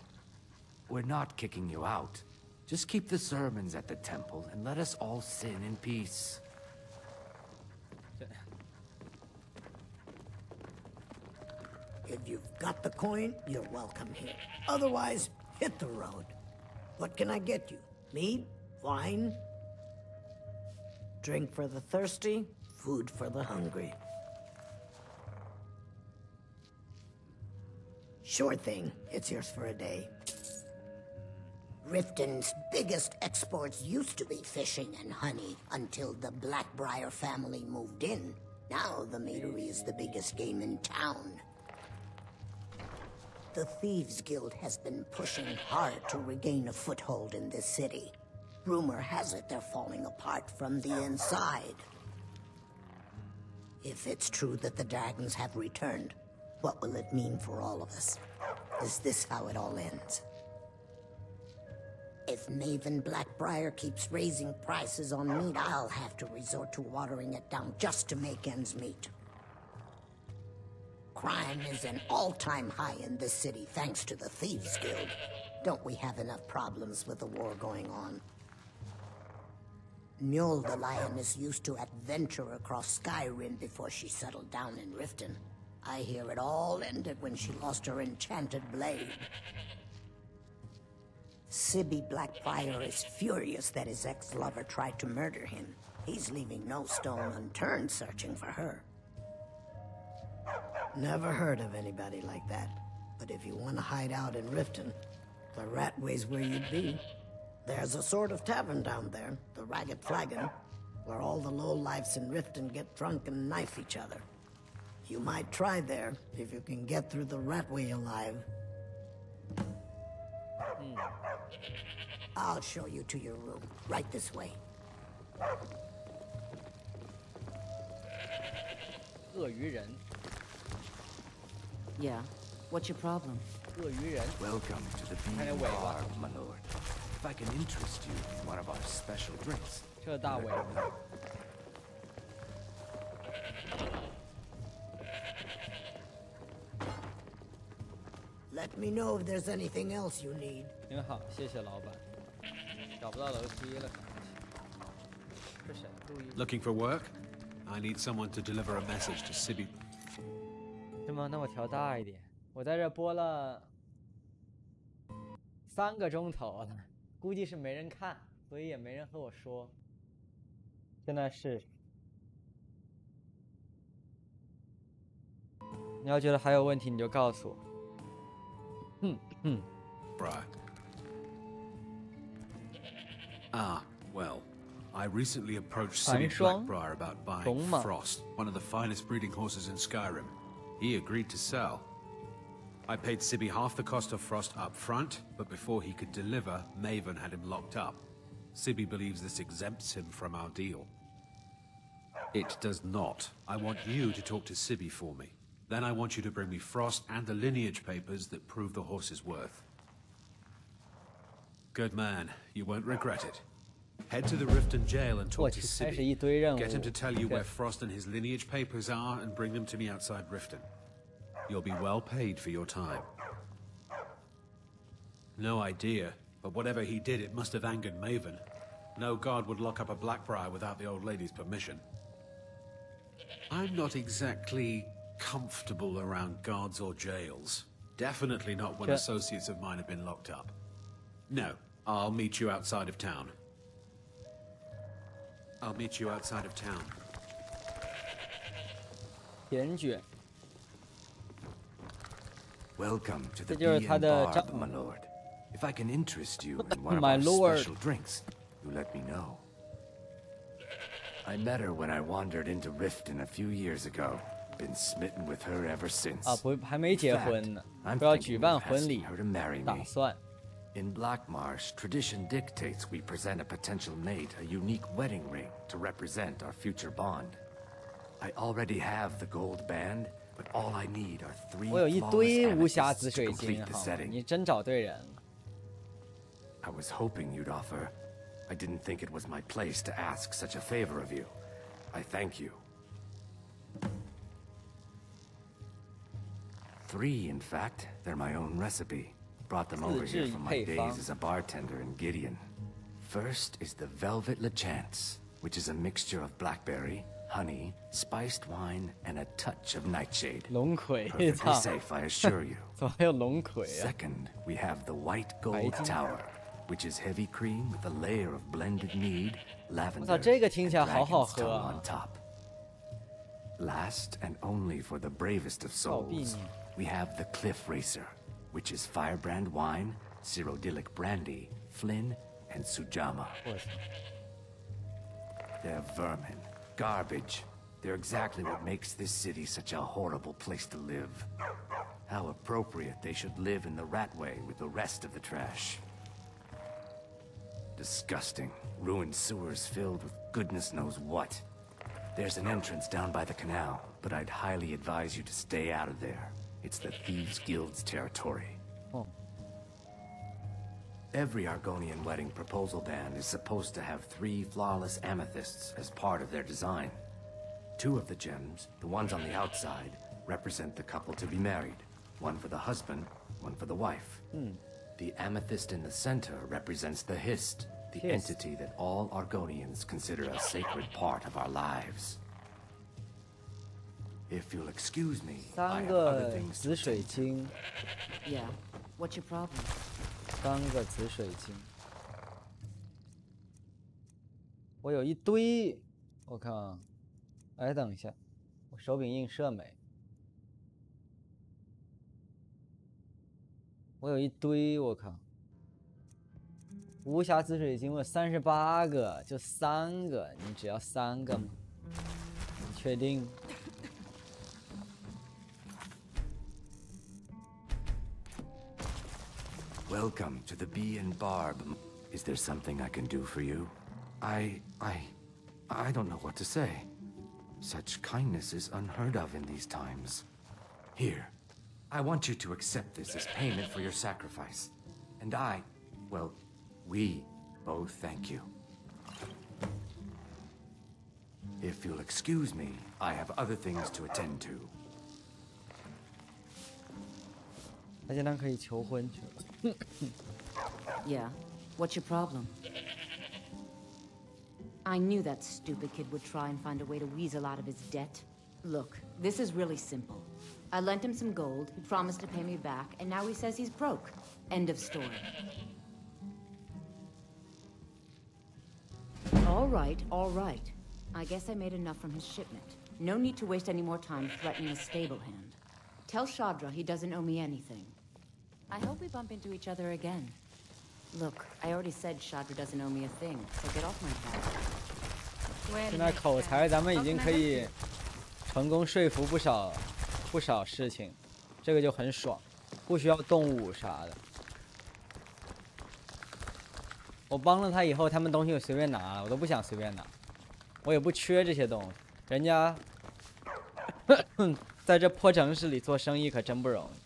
We're not kicking you out. Just keep the sermons at the temple and let us all sin in peace. If you've got the coin, you're welcome here. Otherwise, hit the road. What can I get you? Mead? Wine? Drink for the thirsty, food for the hungry. Sure thing. It's yours for a day. Riften's biggest exports used to be fishing and honey until the Blackbriar family moved in. Now the meadery is the biggest game in town. The Thieves Guild has been pushing hard to regain a foothold in this city. Rumor has it they're falling apart from the inside. If it's true that the dragons have returned, what will it mean for all of us? Is this how it all ends? If Maven Blackbriar keeps raising prices on meat, I'll have to resort to watering it down just to make ends meet. Crime is an all-time high in this city thanks to the Thieves Guild. Don't we have enough problems with the war going on? Mjol the Lioness used to adventure across Skyrim before she settled down in Riften. I hear it all ended when she lost her enchanted blade. Sibby Blackbriar is furious that his ex-lover tried to murder him. He's leaving no stone unturned searching for her. Never heard of anybody like that. But if you want to hide out in Riften, the Ratway's where you'd be. There's a sort of tavern down there, the Ragged Flagon, where all the lowlifes in Riften get drunk and knife each other. You might try there, if you can get through the Ratway alive. I'll show you to your room, right this way. 鳄鱼人 Yeah. What's your problem? 鳄鱼人 Welcome to the Beating Bar, my lord. If I can interest you in one of our special drinks. 这大伟。Let me know if there's anything else you need. 您好，谢谢老板。找不到楼梯了，这谁？路易。Looking for work? I need someone to deliver a message to Sibi. 是吗？那我调大一点。我在这播了3个钟头了，估计是没人看，所以也没人和我说。现在是，你要觉得还有问题，你就告诉我。Briar. Ah, well, I recently approached Sibi Blackbriar about buying Frost, one of the finest breeding horses in Skyrim. He agreed to sell. I paid Sibi half the cost of Frost up front, but before he could deliver, Maven had him locked up. Sibi believes this exempts him from our deal. It does not. I want you to talk to Sibi for me. Then I want you to bring me Frost and the lineage papers that prove the horse's worth. Good man. You won't regret it. Head to the Riften jail and talk to Sibi. Get him to tell you where Frost and his lineage papers are and bring them to me outside Riften. You'll be well paid for your time. No idea, but whatever he did, it must have angered Maven. No guard would lock up a Blackbriar without the old lady's permission. I'm not exactly comfortable around guards or jails. Definitely not when associates of mine have been locked up. No, I'll meet you outside of town. I'll meet you outside of town. 田卷。 Welcome to the Bee and Barb, my lord. If I can interest you in one of our special drinks, you let me know. I met her when I wandered into Riften a few years ago. Been smitten with her ever since. 不，还没结婚呢，不要举办婚礼，打算。 In Blackmarsh, tradition dictates we present a potential mate a unique wedding ring to represent our future bond. I already have the gold band, but all I need are 3 flawless amethysts to complete the setting. 你真找对人了。 I was hoping you'd offer. I didn't think it was my place to ask such a favor of you. I thank you. 3, in fact. They're my own recipe. Brought them over here from my days as a bartender in Gideon. First is the Velvet Lachance, which is a mixture of blackberry, honey, spiced wine, and a touch of nightshade. Perfectly safe, I assure you. Second, we have the White Gold Tower, which is heavy cream with a layer of blended mead, lavender, and dragon's tongue on top. Last, and only for the bravest of souls, we have the Cliff Racer, which is firebrand wine, Cyrodiilic brandy, Flynn, and Sujamma. They're vermin, garbage. They're exactly what makes this city such a horrible place to live. How appropriate they should live in the Ratway with the rest of the trash. Disgusting. Ruined sewers filled with goodness knows what. There's an entrance down by the canal, but I'd highly advise you to stay out of there. It's the Thieves Guild's territory. Every Argonian wedding proposal band is supposed to have 3 flawless amethysts as part of their design. 2 of the gems, the ones on the outside, represent the couple to be married. One for the husband, one for the wife. The amethyst in the center represents the Hist, the entity that all Argonians consider a sacred part of our lives. If you'll excuse me, I have other things to attend to. Yeah, what's your problem? 3个紫水晶，我有一堆，我看啊，哎，等一下，我手柄映射没？我有一堆，我靠，无瑕紫水晶我有38个，就3个，你只要3个吗？你确定？ Welcome to the Bee and Barb. Is there something I can do for you? I don't know what to say. Such kindness is unheard of in these times. Here, I want you to accept this as payment for your sacrifice. And well, We both thank you. If you'll excuse me, I have other things to attend to. 他现在可以求婚去了。Yeah, what's your problem? I knew that stupid kid would try and find a way to weasel out of his debt. Look, this is really simple. I lent him some gold, he promised to pay me back, and now he says he's broke. End of story. All right, all right. I guess I made enough from his shipment. No need to waste any more time threatening a stable hand. Tell Shadra he doesn't owe me anything. I hope we bump into each other again. Look, I already said Shadra doesn't owe me a thing, so get off my back. 现在口才咱们已经可以成功说服不少事情，这个就很爽，不需要动武啥的。我帮了他以后，他们东西我随便拿了，我都不想随便拿，我也不缺这些东西。人家在这破城市里做生意可真不容易。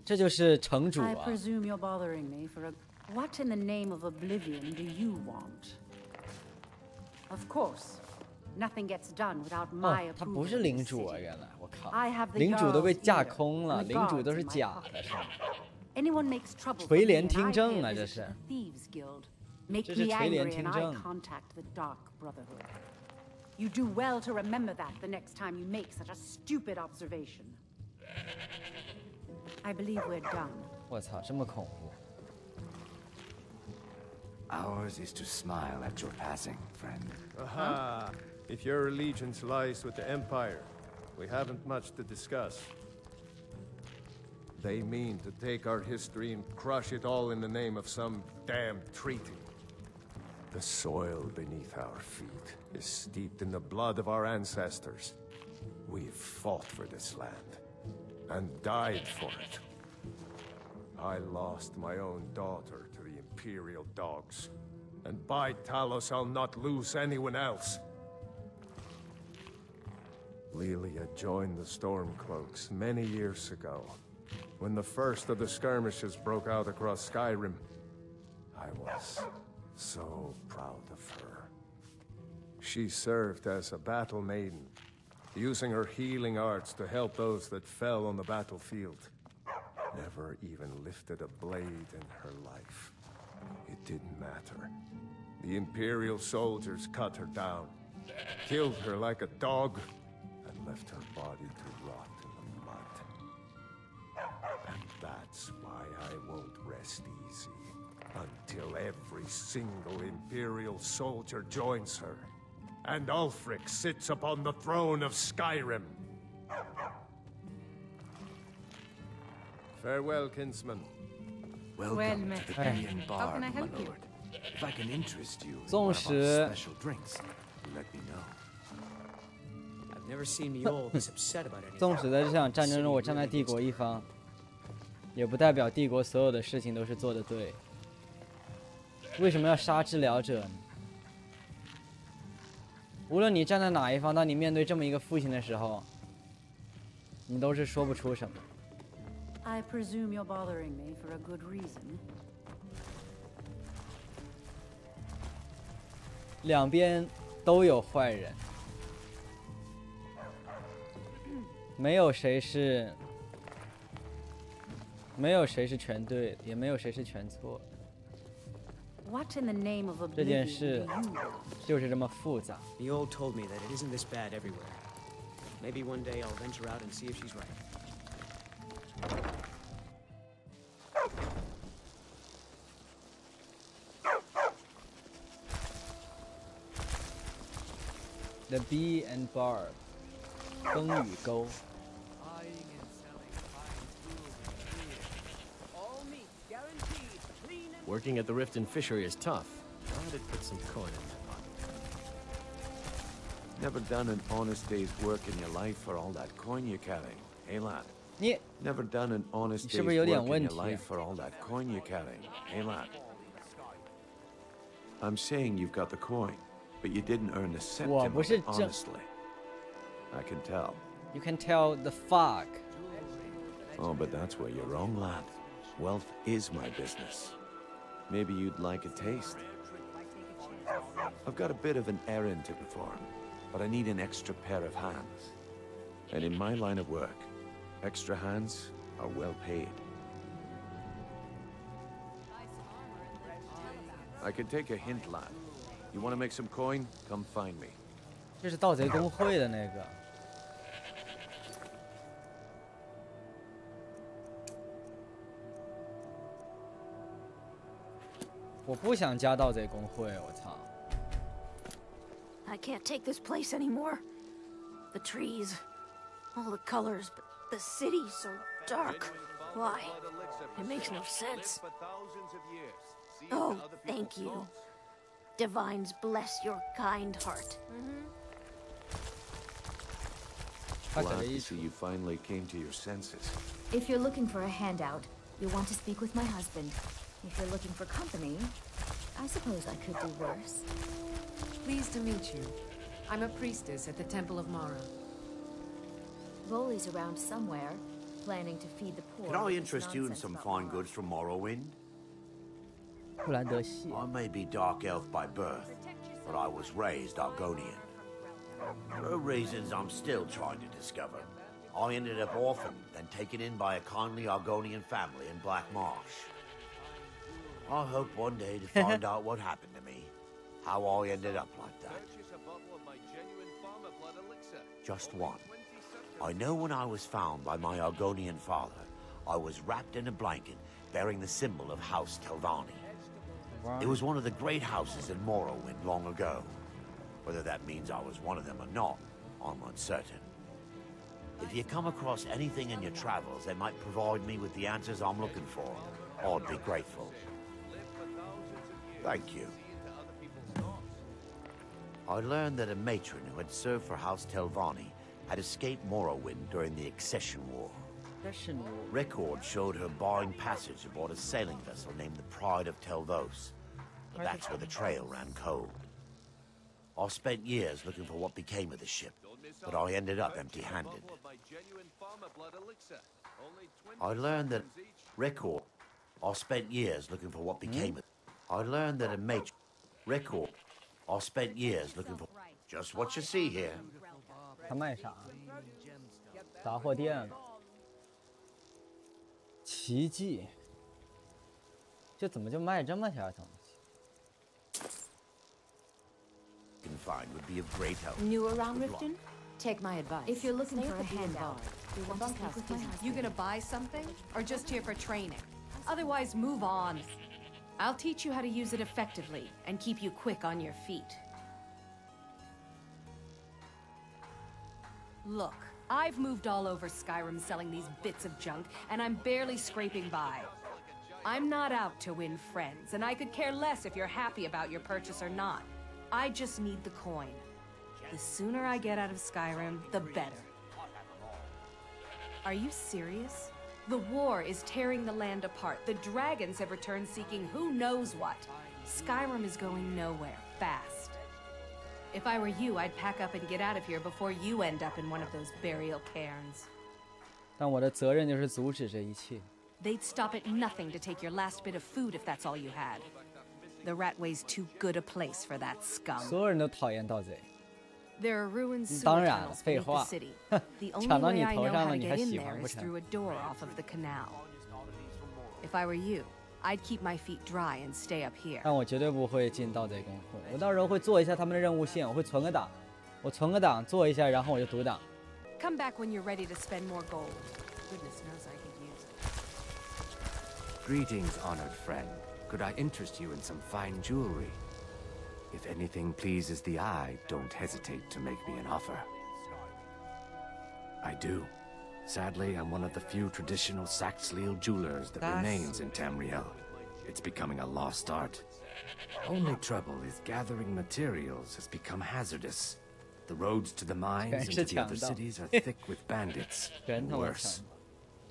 这就是城主啊。I presume you're bothering me for a... What in the name of oblivion do you want? Of course, nothing gets done without my approval. 他不是领主啊，原来我靠，领主都被架空了，领主都是假的，是吗？垂帘听政啊，这是。这是垂帘听政。You do well to remember that the next time you make such a stupid observation. I believe we're done. 我操，这么恐怖。Ours is to smile at your passing, friend. Aha! If your allegiance lies with the Empire, we haven't much to discuss. They mean to take our history and crush it all in the name of some damn treaty. The soil beneath our feet is steeped in the blood of our ancestors. We've fought for this land, and died for it. I lost my own daughter to the Imperial dogs, and by Talos I'll not lose anyone else. Lilia joined the Stormcloaks many years ago, when the first of the skirmishes broke out across Skyrim. I was so proud of her. She served as a battle maiden, using her healing arts to help those that fell on the battlefield. Never even lifted a blade in her life. It didn't matter. The Imperial soldiers cut her down, killed her like a dog, and left her body to rot in the mud. And that's why I won't rest easy until every single Imperial soldier joins her, and Ulfric sits upon the throne of Skyrim. Farewell, kinsman. Welcome to the Gideon Bar, my lord. If I can interest you in one of our special drinks, let me know. I've never seen Mule this upset about anything. 纵使在这场战争中我站在帝国一方，也不代表帝国所有的事情都是做得对。为什么要杀治疗者呢？无论你站在哪一方，当你面对这么一个父亲的时候，你都是说不出什么。I presume you're bothering me for a good reason. 两边都有坏人，没有谁是全对的，也没有谁是全错的。What in the name of 这件事就是这么复杂。The old told me that it isn't this bad everywhere. Maybe one day I'll venture out and see if she's right. The Bee and Barb， 风雨沟。Working at the Riften fishery is tough. Glad it put some coin in my pocket. Never done an honest day's work in your life for all that coin you're carrying, hey lad? Never done an honest day's work in your life for all that coin you're carrying, hey lad? I'm saying you've got the coin, but you didn't earn a cent of it honestly. I can tell. You can tell the fuck. Oh, but that's where you're wrong, lad. Wealth is my business. Maybe you'd like a taste. I've got a bit of an errand to perform, but I need an extra pair of hands. And in my line of work, extra hands are well paid. I can take a hint, lad. You want to make some coin? Come find me. 这是盗贼公会的那个。我不想加盗贼公会，我操！ I can't take this place anymore. The trees, all the colors, but the city's so dark. Why? It makes no sense. Oh, thank you. Divines bless your kind heart. Glad to see you finally came to your senses. If you're looking for a handout, you'll want to speak with my husband. If you're looking for company, I suppose I could do worse. Pleased to meet you. I'm a priestess at the Temple of Mara. Voley's around somewhere, planning to feed the poor. Can I interest you in some fine goods from Morrowind? I may be Dark Elf by birth, but I was raised Argonian. For reasons I'm still trying to discover, I ended up orphaned, then taken in by a kindly Argonian family in Black Marsh. I hope one day to find out what happened to me, how I ended up like that. Just one. I know when I was found by my Argonian father, I was wrapped in a blanket bearing the symbol of House Telvanni. It was one of the great houses in Morrowind long ago. Whether that means I was one of them or not, I'm uncertain. If you come across anything in your travels that might provide me with the answers I'm looking for, I'd be grateful. Thank you. I learned that a matron who had served for House Telvanni had escaped Morrowind during the Accession War. Records showed her buying passage aboard a sailing vessel named the Pride of Telvos, but that's where the trail ran cold. I spent years looking for what became of the ship, but I ended up empty-handed. I learned that I spent years looking for what became of. I learned that a matron. I spent years looking for just what you see here. 他卖啥？杂货店。奇迹。这怎么就卖这么点东西？ Can find would be of great help. New around Riften? Take my advice. If you're looking Stay for at a the handout, bar. you want to speak with my husband. You gonna buy something, or just here for training? Otherwise, move on. I'll teach you how to use it effectively and keep you quick on your feet. Look, I've moved all over Skyrim selling these bits of junk, and I'm barely scraping by. I'm not out to win friends, and I could care less if you're happy about your purchase or not. I just need the coin. The sooner I get out of Skyrim, the better. Are you serious? The war is tearing the land apart. The dragons have returned seeking who knows what. Skyrim is going nowhere, fast. If I were you, I'd pack up and get out of here before you end up in one of those burial cairns. 但我的责任就是阻止这一切。 They'd stop at nothing to take your last bit of food if that's all you had. The Ratway's too good a place for that scum. 所有人都讨厌盗贼。 There are ruins 当 sewer 然了， tunnels 废 beneath the 话。 city. The 抢 only 到 way 你 I 头 know 上 how 了， to 你还 get in 喜 there 欢不 is 成？ through a door off of the canal. If I were you, I'd keep my feet dry and stay up here. 但我绝对不会进盗贼公会。我到时候会做一下他们的任务线，我会存个档，我存个档做一下，然后我就读档。 Come back when you're ready to spend more gold. Goodness knows I could use it. Greetings, honored friend. Could I interest you in some fine jewelry? If anything pleases the eye, don't hesitate to make me an offer. I do. Sadly, I'm one of the few traditional Saxhleel jewelers that remains in Tamriel. It's becoming a lost art. Only trouble is gathering materials has become hazardous. The roads to the mines and to the other cities are thick with bandits. And worse.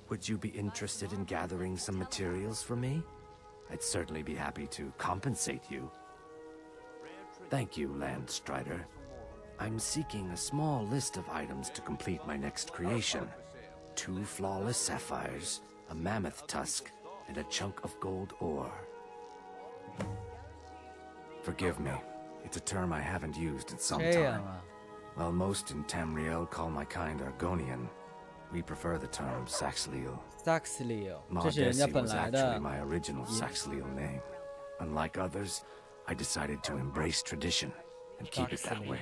Would you be interested in gathering some materials for me? I'd certainly be happy to compensate you. Thank you, Landstrider. I'm seeking a small list of items to complete my next creation. 2 flawless sapphires, a mammoth tusk, and a chunk of gold ore. Forgive me, it's a term I haven't used in some time. While most in Tamriel call my kind Argonian, we prefer the term Saxleal. Modesty was actually my original Saxleal name. Unlike others, I decided to embrace tradition and keep it that way.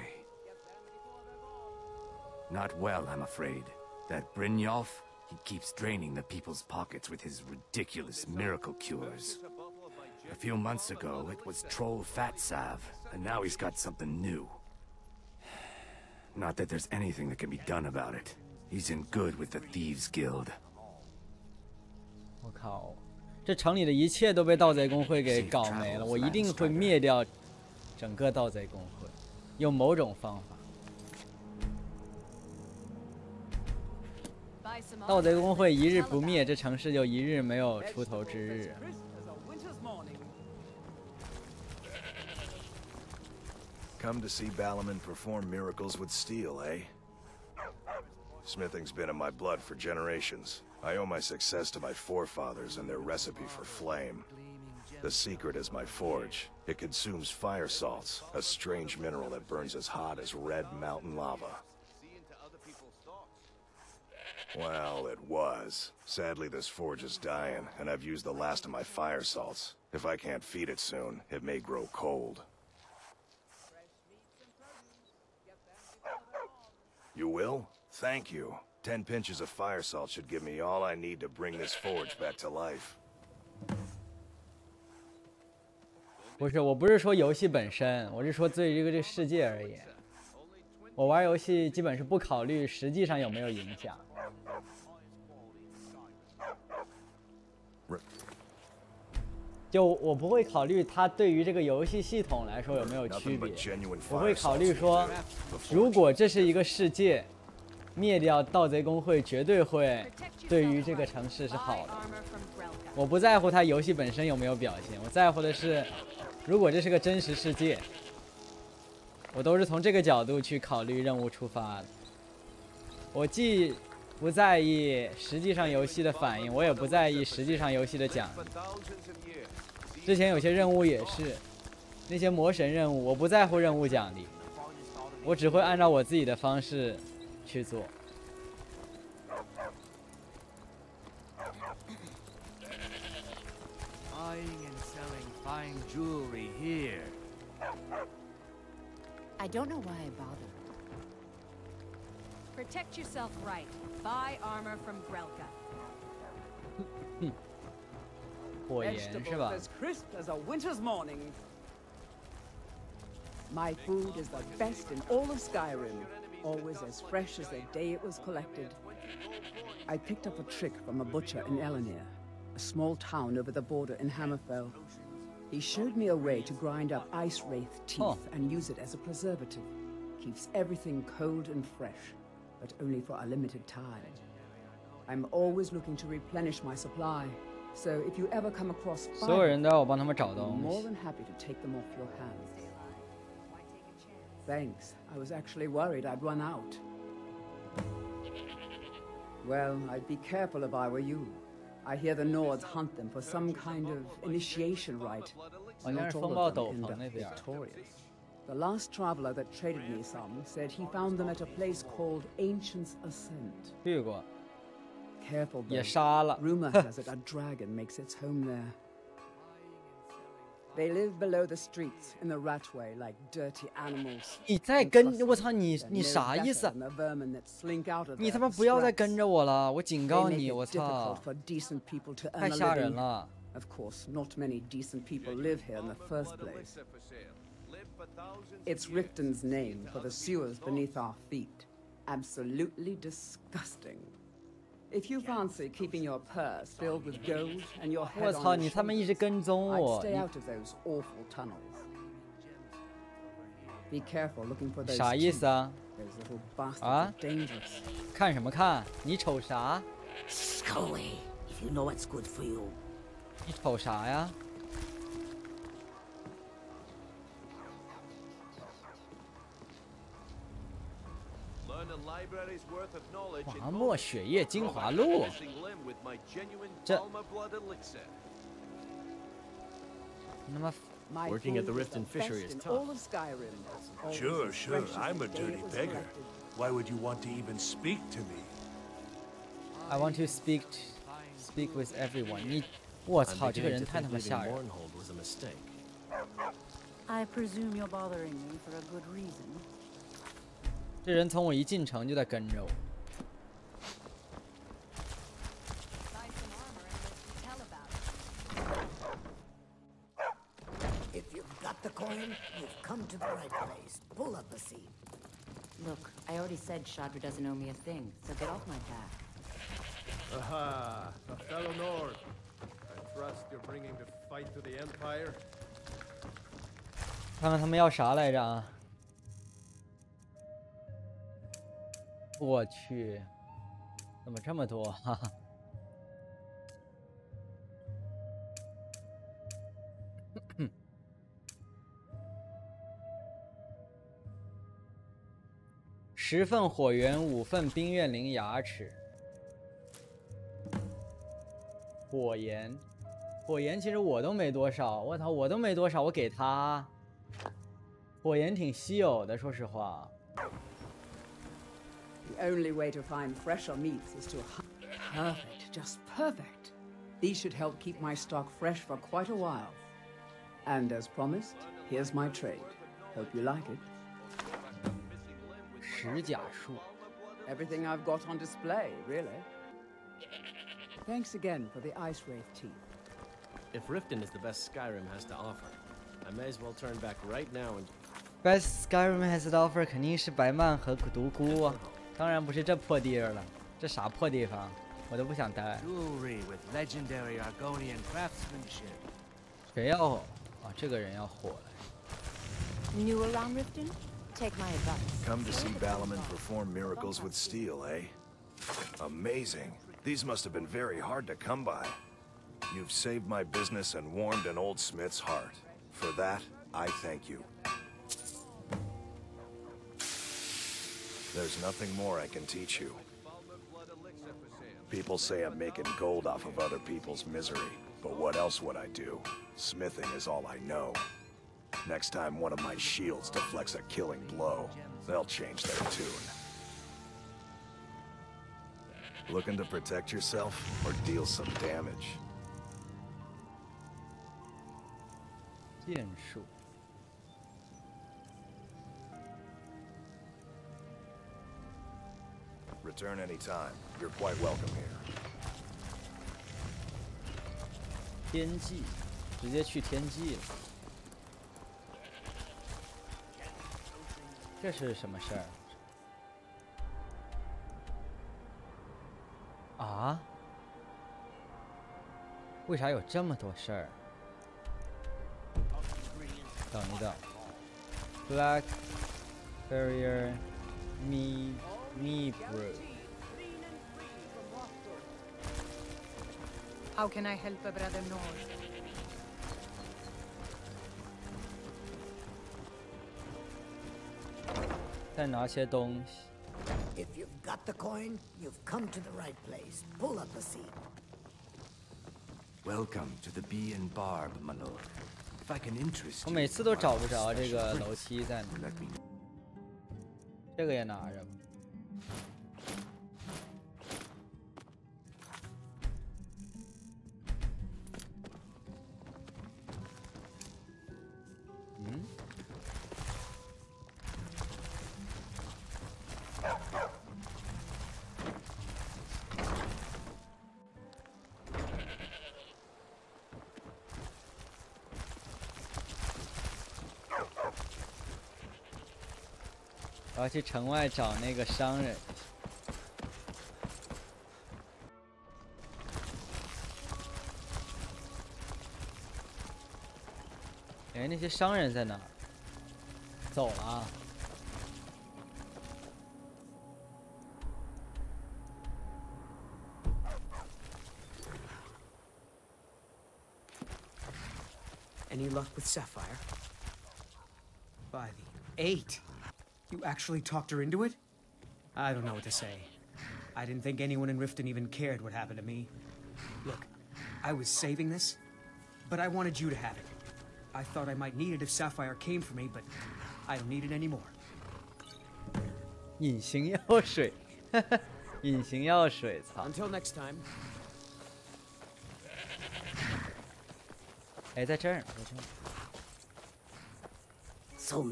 Not well, I'm afraid. That Brynjolf, he keeps draining the people's pockets with his ridiculous miracle cures. A few months ago, it was Troll Fat Salve, and now he's got something new. Not that there's anything that can be done about it. He's in good with the Thieves Guild. 我靠，这城里的一切都被盗贼公会给搞没了，我一定会灭掉整个盗贼公会，用某种方法。盗贼公会一日不灭，这城市就一日没有出头之日。 Come to see Balaman perform miracles with steel, eh? Smithing's been in my blood for generations. I owe my success to my forefathers and their recipe for flame. The secret is my forge. It consumes fire salts, a strange mineral that burns as hot as red mountain lava. Well, it was. Sadly, this forge is dying, and I've used the last of my fire salts. If I can't feed it soon, it may grow cold. You will? Thank you. 10 pinches of fire salt should give me all I need to bring this forge back to life. 不是，我不是说游戏本身，我是说对这个世界而言，我玩游戏基本是不考虑实际上有没有影响。就我不会考虑它对于这个游戏系统来说有没有区别，我会考虑说，如果这是一个世界，灭掉盗贼公会绝对会对于这个城市是好的。我不在乎它游戏本身有没有表现，我在乎的是，如果这是个真实世界，我都是从这个角度去考虑任务出发的。我既不在意实际上游戏的反应，我也不在意实际上游戏的奖励。之前有些任务也是，那些魔神任务，我不在乎任务奖励，我只会按照我自己的方式去做。Buying and selling fine jewelry here. I don't know why I bother. Protect yourself right. Buy armor from Grelka. 火焰是吧？ As crisp as a winter's morning. My food is the best in all of Skyrim, always as fresh as the day it was collected. I picked up a trick from a butcher in Elenir, a small town over the border in Hammerfell. He showed me a way to grind up ice wraith teeth and use it as a preservative. Keeps everything cold and fresh, but only for a limited time. I'm always looking to replenish my supply. So if you ever come across fire, 所有人都要我帮他们找东 I'm 西。 more than happy to take them off your hands. Thanks. I was actually worried I'd run out. Well, I'd be careful if I were you. I hear the Nords hunt them for some kind of initiation rite. 好像 Not 是 all 风暴 of 斗 them 篷 end 那 up 边。 victorious. The last traveler that traded me some said he found them at a place called Ancient's Ascent. 去过。 Careful, 也 though. 杀了。 Rumor has it a dragon makes its home there. They live below the streets in the ratway like dirty animals. 你再跟我操你啥意思？你他妈不要再跟着我了！我警告你，我操！太吓人了。 Of course, not many decent people live here in the first place. It's Riften's name for the sewers beneath our feet. Absolutely disgusting. If you fancy keeping your purse filled with gold and your head 我操！ on 你 your 他妈一直跟踪 I'd 我， stay out of those awful tunnels. Be careful looking for 你 those 啥意思啊？ Those little bastards 啊 are dangerous. 看什么看？你瞅啥？ Go away, if you know what's good for you. 你瞅啥呀？ Learn 麻墨血液精华露，这他妈 Working at the Riften fishery is tough. Sure, I'm a dirty beggar. Why would you want to even speak to me? I want to speak with everyone. 你，我操，这个人太他妈吓人。I presume you're bothering me for a good reason. 这人从我一进城就在跟着我。If you've got the coin, you've come to the right place. Pull up a seat. Look, I already said Shadra doesn't owe me a thing, so get off my back. Aha, a fellow Nord. I trust you're bringing the fight to the Empire. 看看他们要啥来着啊？我去，怎么这么多？哈哈。10份火源，5份冰怨灵牙齿。火焰，火焰其实我都没多少，我操，我都没多少，我给他。火焰挺稀有的，说实话。 The only way to find fresher meats is to perfect, just perfect. These should help keep my stock fresh for quite a while. And as promised, here's my trade. Hope you like it. 石甲树. Everything I've got on display, really. Thanks again for the ice wraith teeth. If Riften is the best Skyrim has to offer, I may as well turn back right now and. Best Skyrim has to offer 肯定是白曼和独孤啊。 当然不是这破地儿了，这啥破地方，我都不想待。谁要啊？这个人要火了。New around Riften? Take my advice. Come to see Balaman perform miracles with steel, eh? Amazing. These must have been very hard to come by. You've saved my business and warmed an old smith's heart. For that, I thank you. There's nothing more I can teach you. People say I'm making gold off of other people's misery, but what else would I do? Smithing is all I know. Next time one of my shields deflects a killing blow, they'll change their tune. Looking to protect yourself or deal some damage? 剑术。 Return anytime. You're quite welcome here. 天际，直接去天际了。这是什么事儿？啊？为啥有这么多事儿？等一等 ，Black Barrier Me brew. How can I help a brother Nord? 再拿些东西。 If you've got the coin, you've come to the right place. Pull up a seat. Welcome to the Bee and Barb, my lord. If I can interest you, 我每次都找不着这个楼梯在哪。这个也拿着吧。 我要去城外找那个商人。哎，那些商人在哪？走了啊。 Any luck with Sapphire? By the 8. You actually talked her into it? I don't know what to say. I didn't think anyone in Riften even cared what happened to me. Look, I was saving this, but I wanted you to have it. I thought I might need it if Sapphire came for me, but I don't need it anymore. 隐形药水，隐形药水，操 Until next time. 哎，在这儿，在这儿。 So,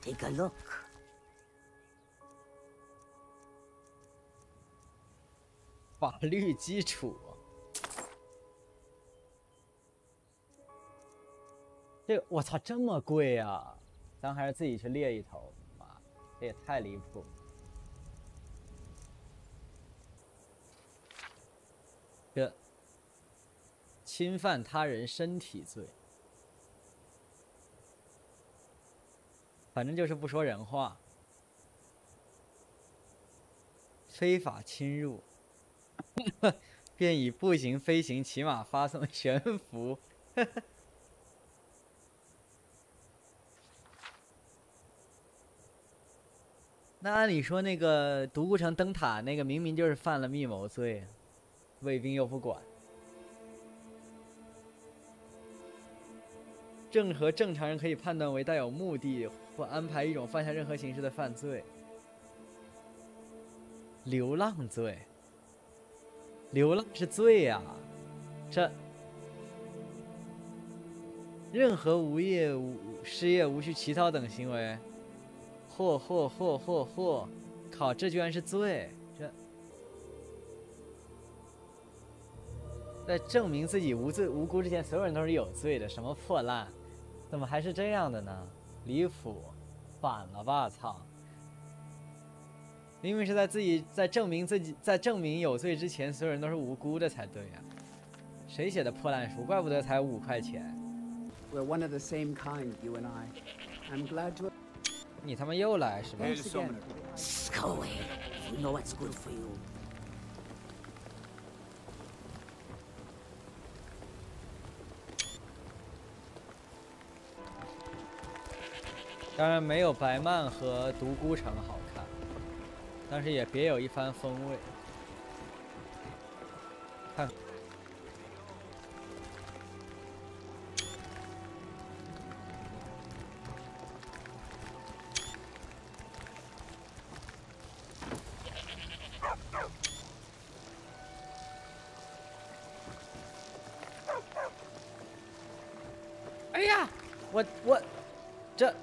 take a look. 法律基础。这个我操，这么贵啊！咱还是自己去猎一头，妈，这也太离谱。这侵犯他人身体罪，反正就是不说人话，非法侵入。便以步行、飞行、骑马、发送、悬浮。那按理说，那个独孤城灯塔那个明明就是犯了密谋罪，卫兵又不管。任何正常人可以判断为带有目的或安排一种犯下任何形式的犯罪。流浪罪。 流浪是罪呀、啊，这任何无业、失业、无序乞讨等行为，或，靠，这居然是罪！这在证明自己无辜之前，所有人都是有罪的，什么破烂？怎么还是这样的呢？离谱，反了吧，操！ 明明是在证明有罪之前，所有人都是无辜的才对呀、谁写的破烂书？怪不得才5块钱。We're one of the same kind, you and I. I'm glad to. 你他妈又来是吧 Go away. You know what's good for you. 当然没有白曼和独孤城好看。 但是也别有一番风味。看，哎呀，我这。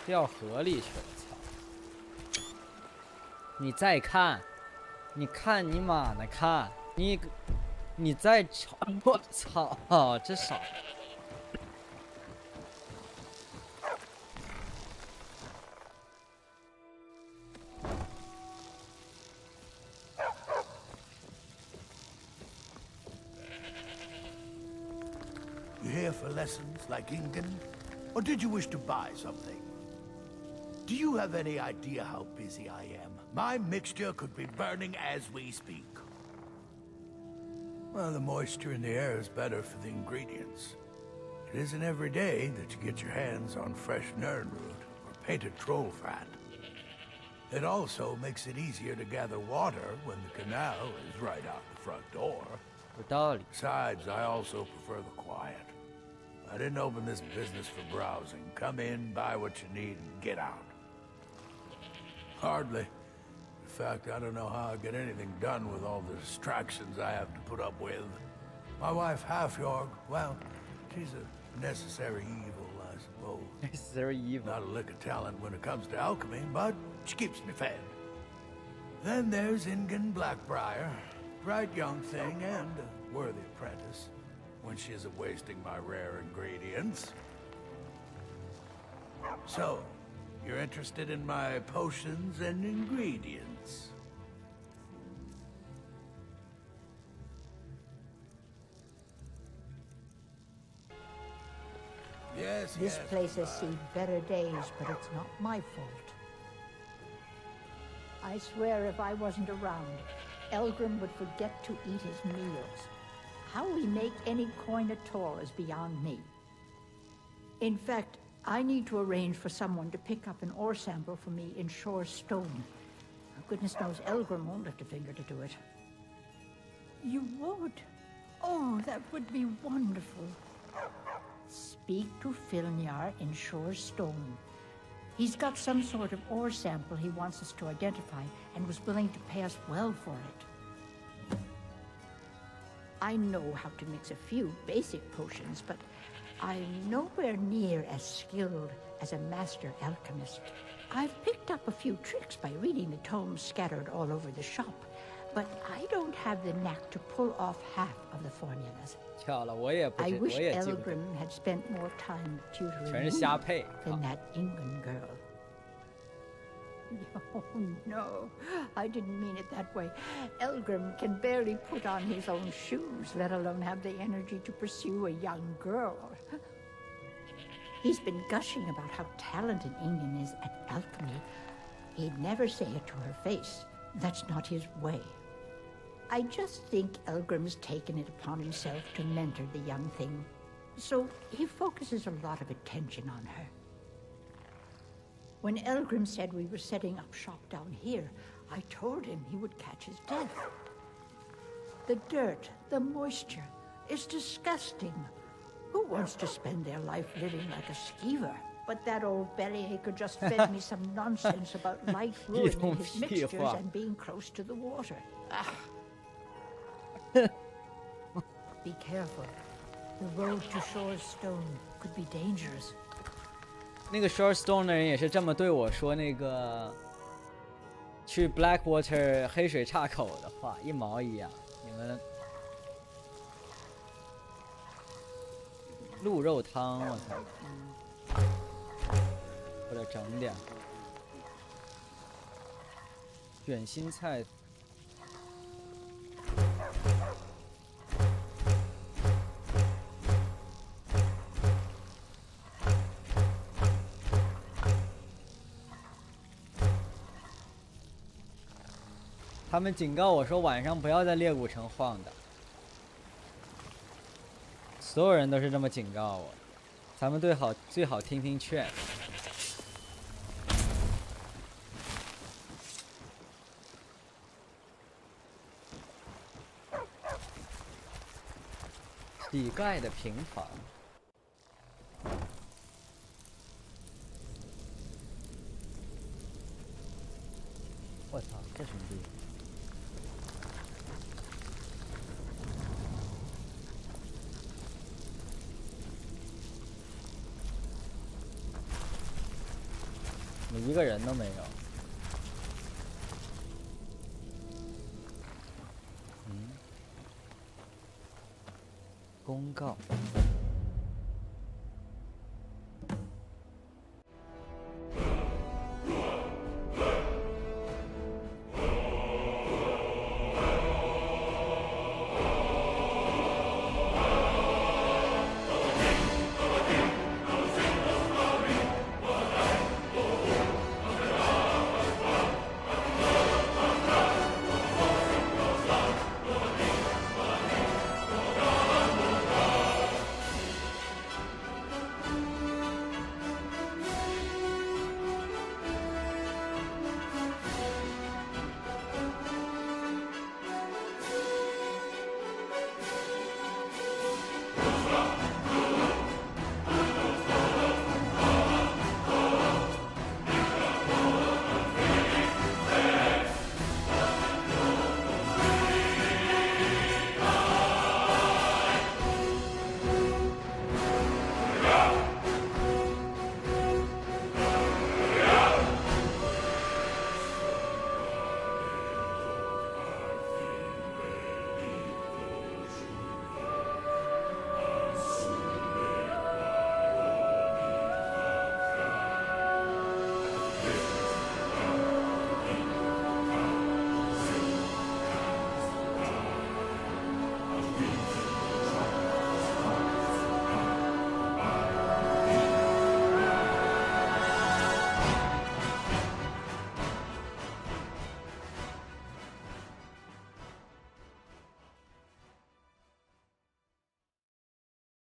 掉河里去了，操！你再看，你看你妈呢？看你再瞅，我操！这少。You here for lessons like Ingen? Or did you wish to buy something? Do you have any idea how busy I am? My mixture could be burning as we speak. Well, the moisture in the air is better for the ingredients. It isn't every day that you get your hands on fresh nernroot or painted troll fat. It also makes it easier to gather water when the canal is right out the front door. Besides, I also prefer the quiet. I didn't open this business for browsing. Come in, buy what you need, and get out. Hardly. In fact, I don't know how I get anything done with all the distractions I have to put up with. My wife, Halfjorg, well, she's a necessary evil, I suppose. Necessary evil. Not a lick of talent when it comes to alchemy, but she keeps me fed. Then there's Ingen Blackbriar. Bright young thing and a worthy apprentice, when she isn't wasting my rare ingredients. So, you're interested in my potions and ingredients? Yes, This place has seen better days, but it's not my fault. I swear if I wasn't around, Elgrim would forget to eat his meals. How we make any coin at all is beyond me. In fact, I need to arrange for someone to pick up an ore sample for me in Shore's stone. Goodness knows Elgrim won't lift a finger to do it. You would? Oh, that would be wonderful. Speak to Filnyar in Shore's stone. He's got some sort of ore sample he wants us to identify and was willing to pay us well for it. I know how to mix a few basic potions, but I'm nowhere near as skilled as a master alchemist. I've picked up a few tricks by reading the tomes scattered all over the shop, but I don't have the knack to pull off half of the formulas. I wish Elgrim had spent more time tutoring me than that Ingun girl. Oh, no. I didn't mean it that way. Elgrim can barely put on his own shoes, let alone have the energy to pursue a young girl. He's been gushing about how talented Ingun is at alchemy. He'd never say it to her face. That's not his way. I just think Elgrim's taken it upon himself to mentor the young thing, so he focuses a lot of attention on her. When Elgrim said we were setting up shop down here, I told him he would catch his death. The dirt, the moisture, is disgusting. Who wants to spend their life living like a skeever? But that old bellyacre just fed me some nonsense about light ruining his mixtures and being close to the water. Be careful. The road to Shore's Stone could be dangerous. 那个 Shore Stone 的人也是这么对我说那个去 Blackwater 黑水岔口的话，一毛一样。你们鹿肉汤，我操！或者整点卷心菜。他们警告我说晚上不要在裂谷城晃的，所有人都是这么警告我，咱们最好听听劝。底盖的平房，我操，这什么地方？一个人都没有。公告。